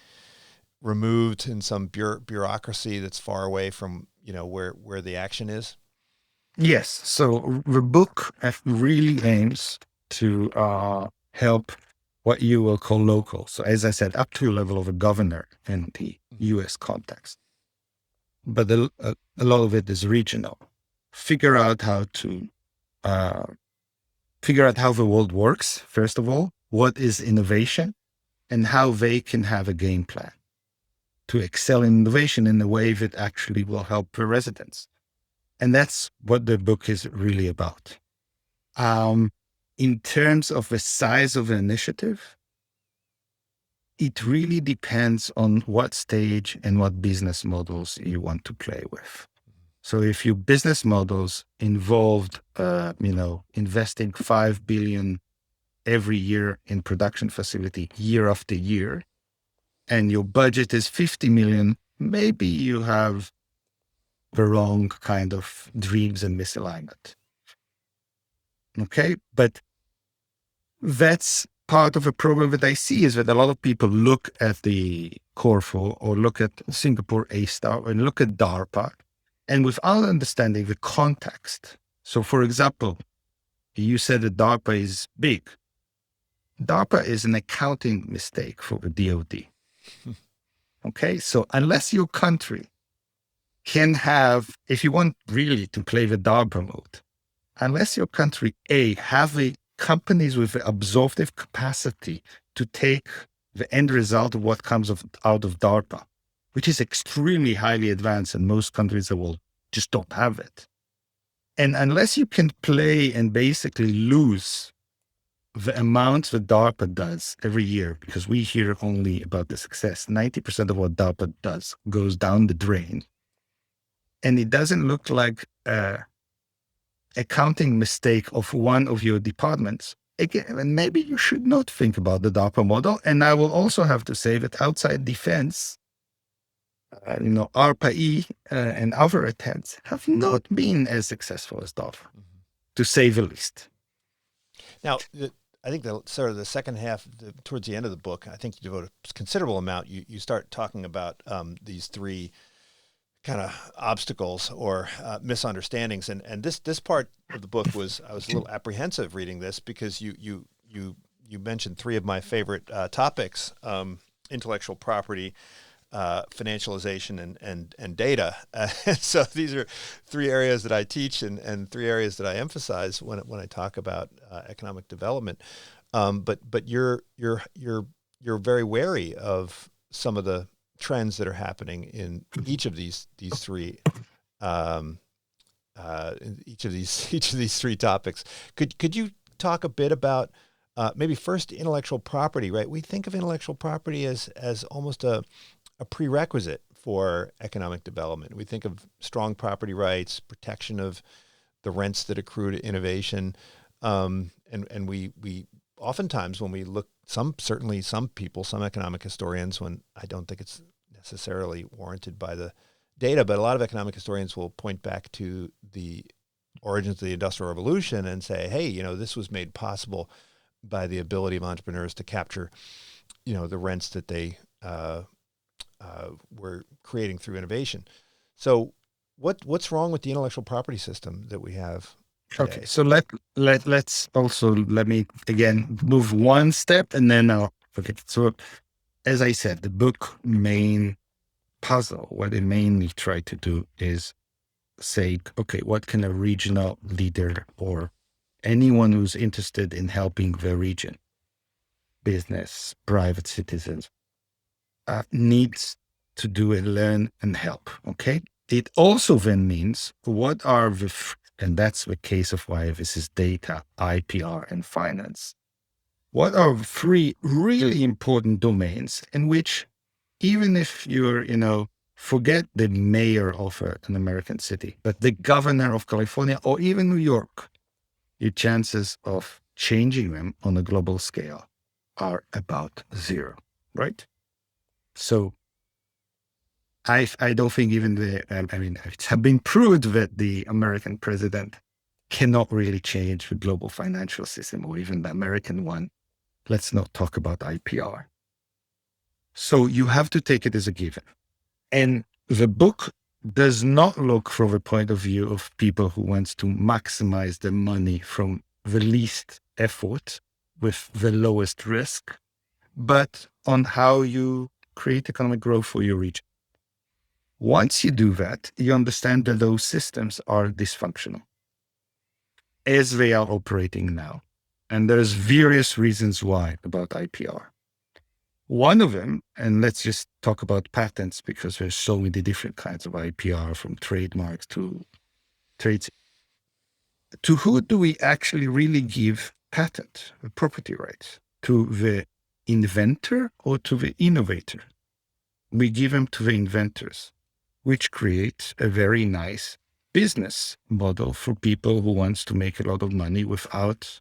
removed in some bureaucracy that's far away from where the action is? Yes. So the book really aims to help what you will call local. So as I said, up to a level of a governor in the US context. But a lot of it is regional. Figure out how the world works, first of all, what is innovation, and how they can have a game plan to excel in innovation in a way that actually will help the residents. And that's what the book is really about. In terms of the size of an initiative, it really depends on what stage and what business models you want to play with. So if your business models involved, investing $5 billion every year in production facility year after year, and your budget is 50 million, maybe you have the wrong kind of dreams and misalignment. Okay. But that's part of a problem that I see, is that a lot of people look at the Corfu or look at Singapore A-Star and look at DARPA, and without understanding the context. So for example, you said that DARPA is big. DARPA is an accounting mistake for the DoD. Okay. So unless your country can have, if you want really to play the DARPA mode, unless your country, have the companies with the absorptive capacity to take the end result of what comes out of DARPA, which is extremely highly advanced, and most countries in the world just don't have it. And unless you can play and basically lose the amount that DARPA does every year, because we hear only about the success, 90% of what DARPA does goes down the drain. And it doesn't look like accounting mistake of one of your departments. Again, maybe you should not think about the DARPA model. And I will also have to say that outside defense, ARPA-E and other attempts have not been as successful as DARPA, to say the least. Now, I think the second half, towards the end of the book, I think you devote a considerable amount. You start talking about these three kind of obstacles or misunderstandings, and this part of the book I was a little apprehensive reading this, because you mentioned three of my favorite topics: intellectual property, financialization, and data. So these are three areas that I teach and three areas that I emphasize when I talk about economic development. But you're very wary of some of the trends that are happening in each of these three each of these three topics. Could you talk a bit about maybe first intellectual property? Right, we think of intellectual property as almost a prerequisite for economic development. We think of strong property rights, protection of the rents that accrue to innovation, and we oftentimes, when we look, some economic historians, when I don't think it's necessarily warranted by the data, but a lot of economic historians will point back to the origins of the Industrial Revolution and say, hey, this was made possible by the ability of entrepreneurs to capture, the rents that they were creating through innovation. So what's wrong with the intellectual property system that we have today? Okay, so let me again move one step, and then I'll. Okay, so as I said, the book main puzzle, what they mainly try to do is say, okay, what can a regional leader or anyone who's interested in helping the region, business, private citizens, needs to do and learn and help. Okay. It also then means what are the, and that's the case of why this is data, IPR, and finance. What are three really important domains in which, even if you're, forget the mayor of an American city, but the governor of California or even New York, your chances of changing them on a global scale are about zero, right? So I don't think even it's been proved that the American president cannot really change the global financial system or even the American one. Let's not talk about IPR. So you have to take it as a given. And the book does not look from the point of view of people who wants to maximize the money from the least effort with the lowest risk, but on how you create economic growth for your region. Once you do that, you understand that those systems are dysfunctional as they are operating now. And there's various reasons why about IPR. One of them, and let's just talk about patents because there's so many different kinds of IPR, from trademarks to trades. To who do we actually really give patent, property rights? To the inventor or to the innovator? We give them to the inventors, which creates a very nice business model for people who wants to make a lot of money without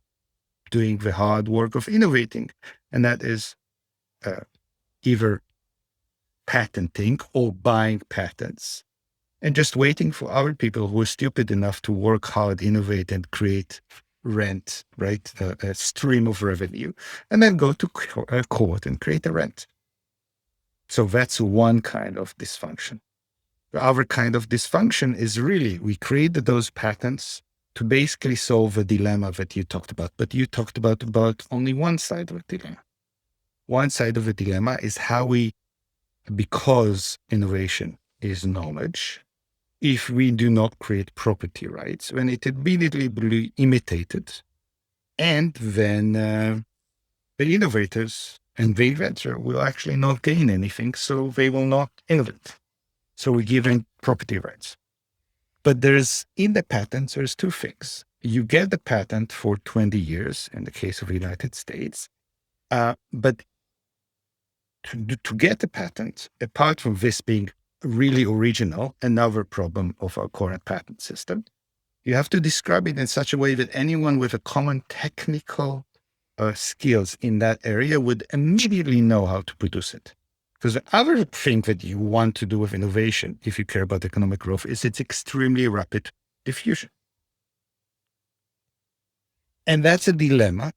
doing the hard work of innovating. And that is either patenting or buying patents and just waiting for other people who are stupid enough to work hard, innovate, and create rent, right? A stream of revenue, and then go to court and create a rent. So that's one kind of dysfunction. The other kind of dysfunction is really, we created those patents to basically solve a dilemma that you talked about, but you talked about only one side of the dilemma. One side of the dilemma is how we, because innovation is knowledge, if we do not create property rights, then it immediately will be imitated. And then the innovators and the inventor will actually not gain anything, so they will not innovate. So we give them property rights. But in the patents, there's two things. You get the patent for 20 years in the case of the United States. But to get the patent, apart from this being really original, another problem of our current patent system, you have to describe it in such a way that anyone with a common technical skills in that area would immediately know how to produce it. Because the other thing that you want to do with innovation, if you care about economic growth, is its extremely rapid diffusion. And that's a dilemma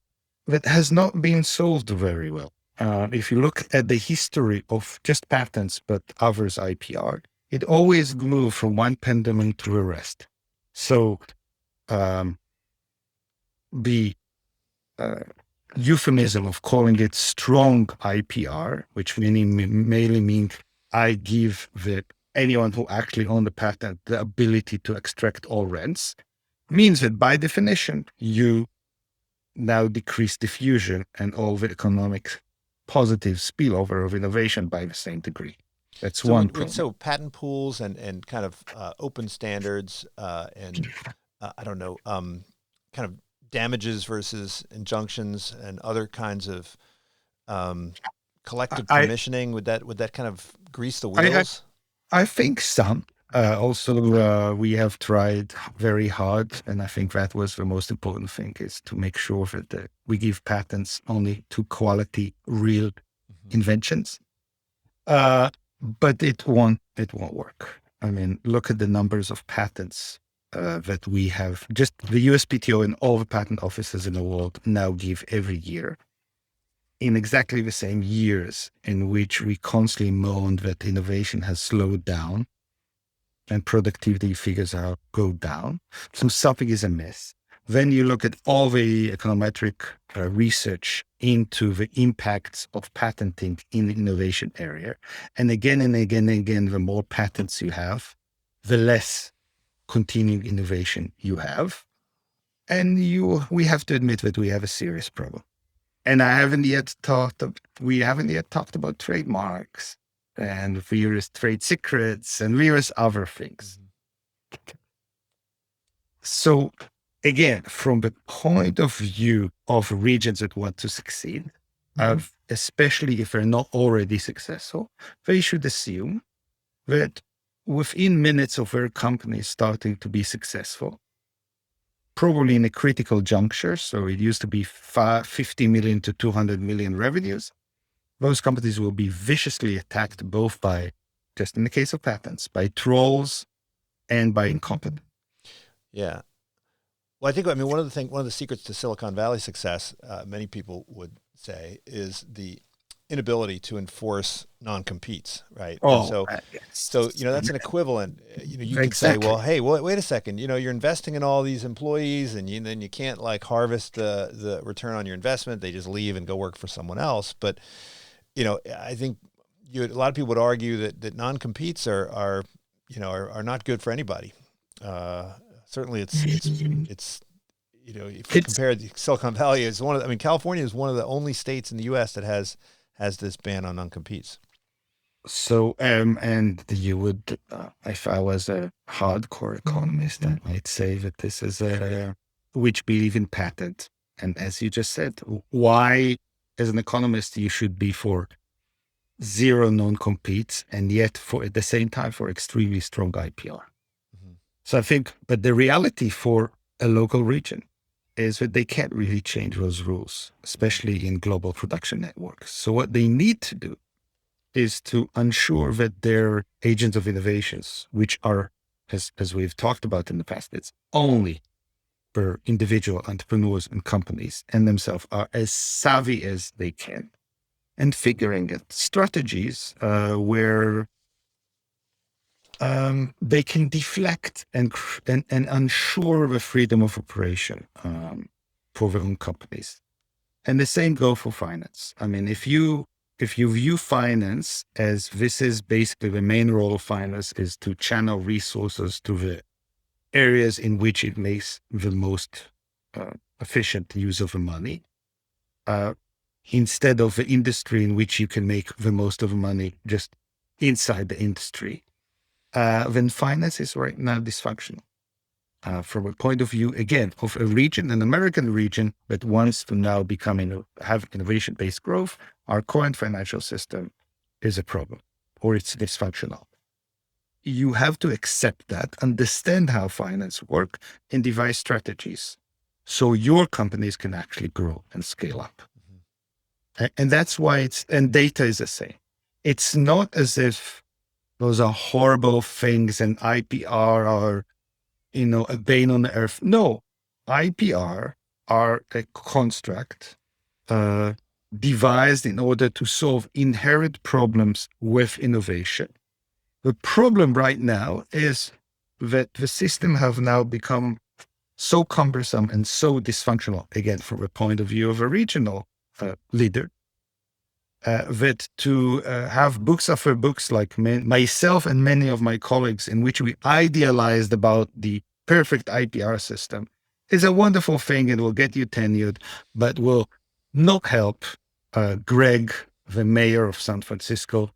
that has not been solved very well. If you look at the history of just patents, but others IPR, it always moved from one pendulum to the rest. So the euphemism of calling it strong IPR, which mainly means I give anyone who actually owned the patent the ability to extract all rents, means that by definition, you now decrease diffusion and all the economic positive spillover of innovation by the same degree. That's one problem. So patent pools and kind of open standards and I don't know, kind of damages versus injunctions and other kinds of collective permissioning, would that kind of grease the wheels? I think some. Also, we have tried very hard, and I think that was the most important thing, is to make sure that we give patents only to quality, real inventions. But it won't work. I mean, look at the numbers of patents that we have. Just the USPTO and all the patent offices in the world now give every year, in exactly the same years in which we constantly moan that innovation has slowed down and productivity figures go down. So something is amiss. when you look at all the econometric research into the impacts of patenting in the innovation area, and again and again and again, the more patents you have, the less continuing innovation you have. And we have to admit that we have a serious problem. And we haven't yet talked about trademarks and various trade secrets and various other things. So again, from the point of view of regions that want to succeed, especially if they're not already successful, they should assume that within minutes of their company starting to be successful, probably in a critical juncture, so it used to be 50 million to 200 million revenues, those companies will be viciously attacked both by, just in the case of patents, by trolls and by incompetent. Yeah. Well, I mean, one of the secrets to Silicon Valley success, many people would say, is the inability to enforce non-competes, right? Oh, so that's an equivalent. You could say, well, hey, wait a second. You're investing in all these employees, and then you can't like harvest the return on your investment. They just leave and go work for someone else. But I think a lot of people would argue that non-competes are not good for anybody. Certainly, it's if you compare Silicon Valley, California is one of the only states in the U.S. that has this ban on non-competes. So, and you would, if I was a hardcore economist, I might say that this is which believe in patent. And as you just said, why, as an economist, you should be for zero non-competes, and yet at the same time for extremely strong IPR. So I think, but the reality for a local region is that they can't really change those rules, especially in global production networks. So what they need to do is to ensure that their agents of innovations, which are, as we've talked about in the past, it's only for individual entrepreneurs and companies and themselves, are as savvy as they can and figuring out strategies where they can deflect and ensure the freedom of operation for their own companies. And the same goes for finance. I mean, if you view finance as this is basically the main role of finance is to channel resources to the areas in which it makes the most efficient use of the money, instead of the industry in which you can make the most of the money just inside the industry, then finance is right now dysfunctional. From a point of view, again, of a region, an American region that wants to now have innovation-based growth, our current financial system is a problem, or it's dysfunctional. You have to accept that, understand how finance work, and devise strategies so your companies can actually grow and scale up. And that's why and data is the same. It's not as if those are horrible things and IPR are, a bane on the earth. No, IPR are a construct devised in order to solve inherent problems with innovation. The problem right now is that the system have now become so cumbersome and so dysfunctional, again, from the point of view of a regional leader, that to have books after books like myself and many of my colleagues in which we idealized about the perfect IPR system is a wonderful thing and will get you tenured, but will not help Greg, the mayor of San Francisco,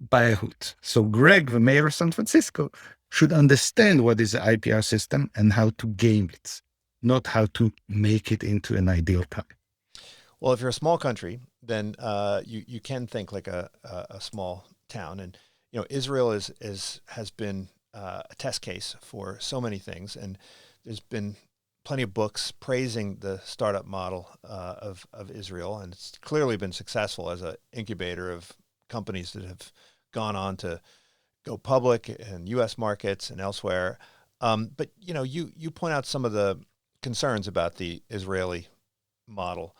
by a hoot. So Greg, the mayor of San Francisco, should understand what is the IPR system and how to game it, not how to make it into an ideal time. Well, if you're a small country, then you can think like a small town, and Israel has been a test case for so many things, and there's been plenty of books praising the startup model of Israel, and it's clearly been successful as an incubator of companies that have gone on to go public in U.S. markets and elsewhere. But you point out some of the concerns about the Israeli model.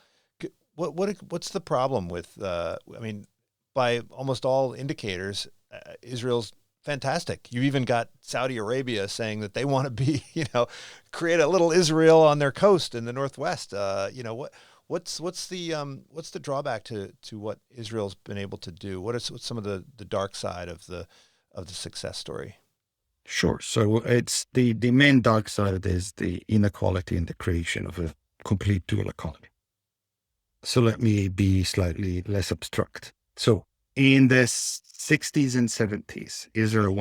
What's the problem with? By almost all indicators, Israel's Fantastic. You even got Saudi Arabia saying that they want to be, create a little Israel on their coast in the Northwest. What's the drawback to what Israel's been able to do? What's some of the dark side of the success story? Sure. So it's the main dark side is the inequality in the creation of a complete dual economy. So let me be slightly less abstract. So in the 60s and 70s, Israel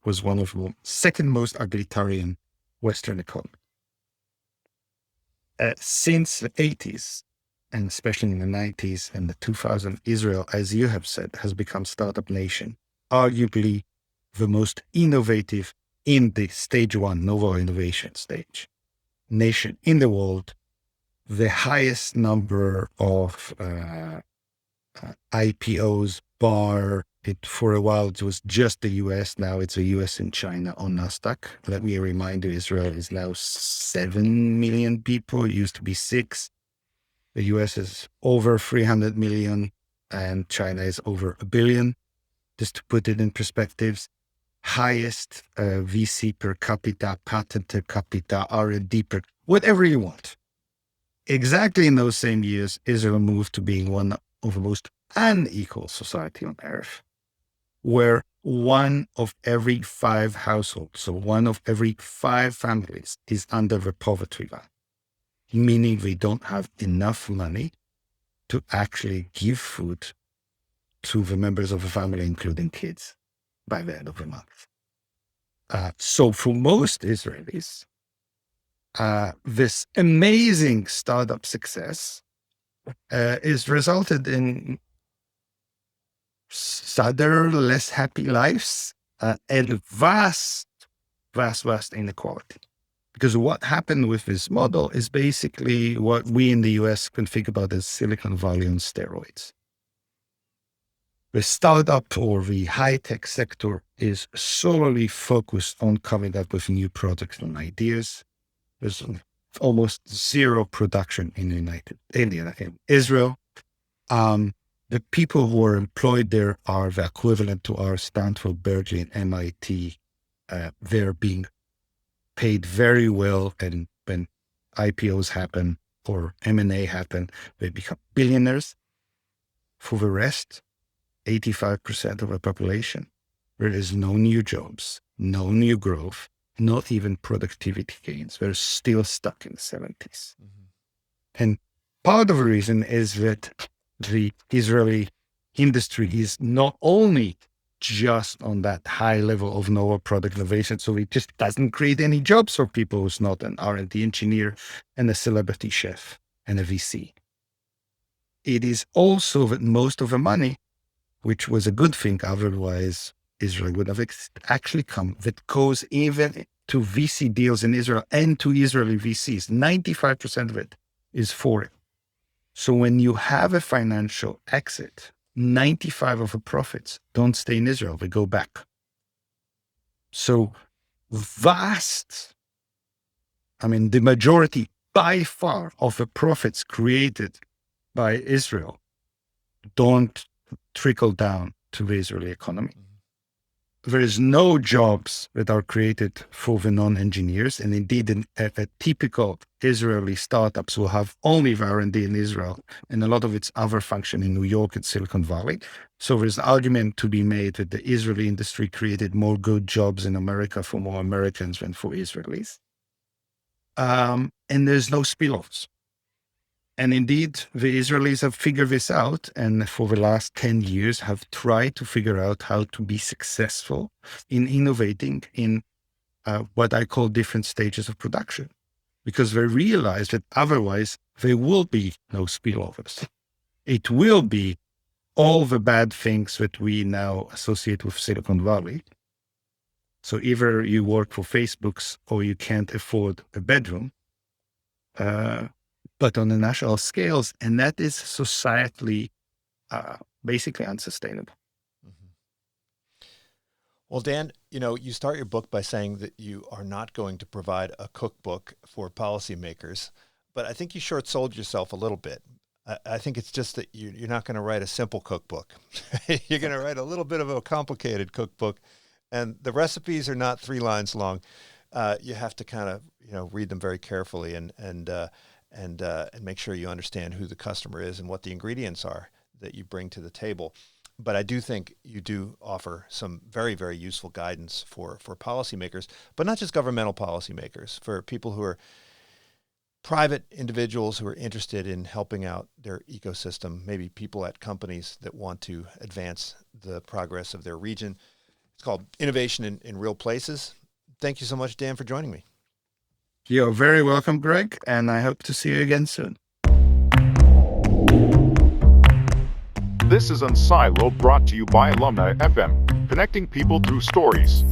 was one of the second most egalitarian Western economies. Since the 80s, and especially in the 90s and the 2000s, Israel, as you have said, has become startup nation, arguably the most innovative in the stage one, novel innovation stage, nation in the world, the highest number of IPOs bar it. For a while, it was just the US. Now it's the US and China on NASDAQ. Let me remind you, Israel is now 7 million people. It used to be 6. The US is over 300 million and China is over 1 billion. Just to put it in perspectives, highest VC per capita, patent per capita, R&D per, whatever you want. Exactly in those same years, Israel moved to being one of the most unequal society on earth, where 1 of every 5 households, so 1 of every 5 families is under the poverty line, meaning they don't have enough money to actually give food to the members of the family, including kids, by the end of the month. So for most Israelis, this amazing startup success is resulted in sadder, less happy lives and vast inequality. Because what happened with this model is basically what we in the US can think about as Silicon Valley on steroids. The startup or the high-tech sector is solely focused on coming up with new products and ideas. There's almost zero production in Israel. The people who are employed there are the equivalent to our Stanford, Berkeley, and MIT. They're being paid very well, and when IPOs happen or M&A happen, they become billionaires. For the rest, 85% of the population, there is no new jobs, no new growth, not even productivity gains. We're still stuck in the 70s. Mm-hmm. And part of the reason is that the Israeli industry is not only just on that high level of novel product innovation, so it just doesn't create any jobs for people who's not an R&D engineer and a celebrity chef and a VC. It is also that most of the money, which was a good thing, otherwise Israel would have actually come, that goes even to VC deals in Israel and to Israeli VCs. 95% of it is foreign. So when you have a financial exit, 95% of the profits don't stay in Israel, they go back. So the majority by far of the profits created by Israel don't trickle down to the Israeli economy. There is no jobs that are created for the non-engineers. And indeed, a typical Israeli startups will have only the R&D in Israel and a lot of its other function in New York and Silicon Valley. So there's an argument to be made that the Israeli industry created more good jobs in America for more Americans than for Israelis. And there's no spillovers. And indeed, the Israelis have figured this out, and for the last 10 years have tried to figure out how to be successful in innovating in what I call different stages of production, because they realize that otherwise there will be no spillovers. It will be all the bad things that we now associate with Silicon Valley. So either you work for Facebook's or you can't afford a bedroom. But on a national scales, and that is societally basically unsustainable. Mm-hmm. Well, Dan, you start your book by saying that you are not going to provide a cookbook for policymakers, but I think you short sold yourself a little bit. I think it's just that you're not going to write a simple cookbook. You're going to write a little bit of a complicated cookbook And the recipes are not 3 lines long. You have to kind of read them very carefully and make sure you understand who the customer is and what the ingredients are that you bring to the table. But I do think you do offer some very, very useful guidance for policymakers, but not just governmental policymakers, for people who are private individuals who are interested in helping out their ecosystem, maybe people at companies that want to advance the progress of their region. It's called Innovation in Real Places. Thank you so much, Dan, for joining me. You're very welcome, Greg, and I hope to see you again soon. This is Unsilo, brought to you by Alumni FM, connecting people through stories.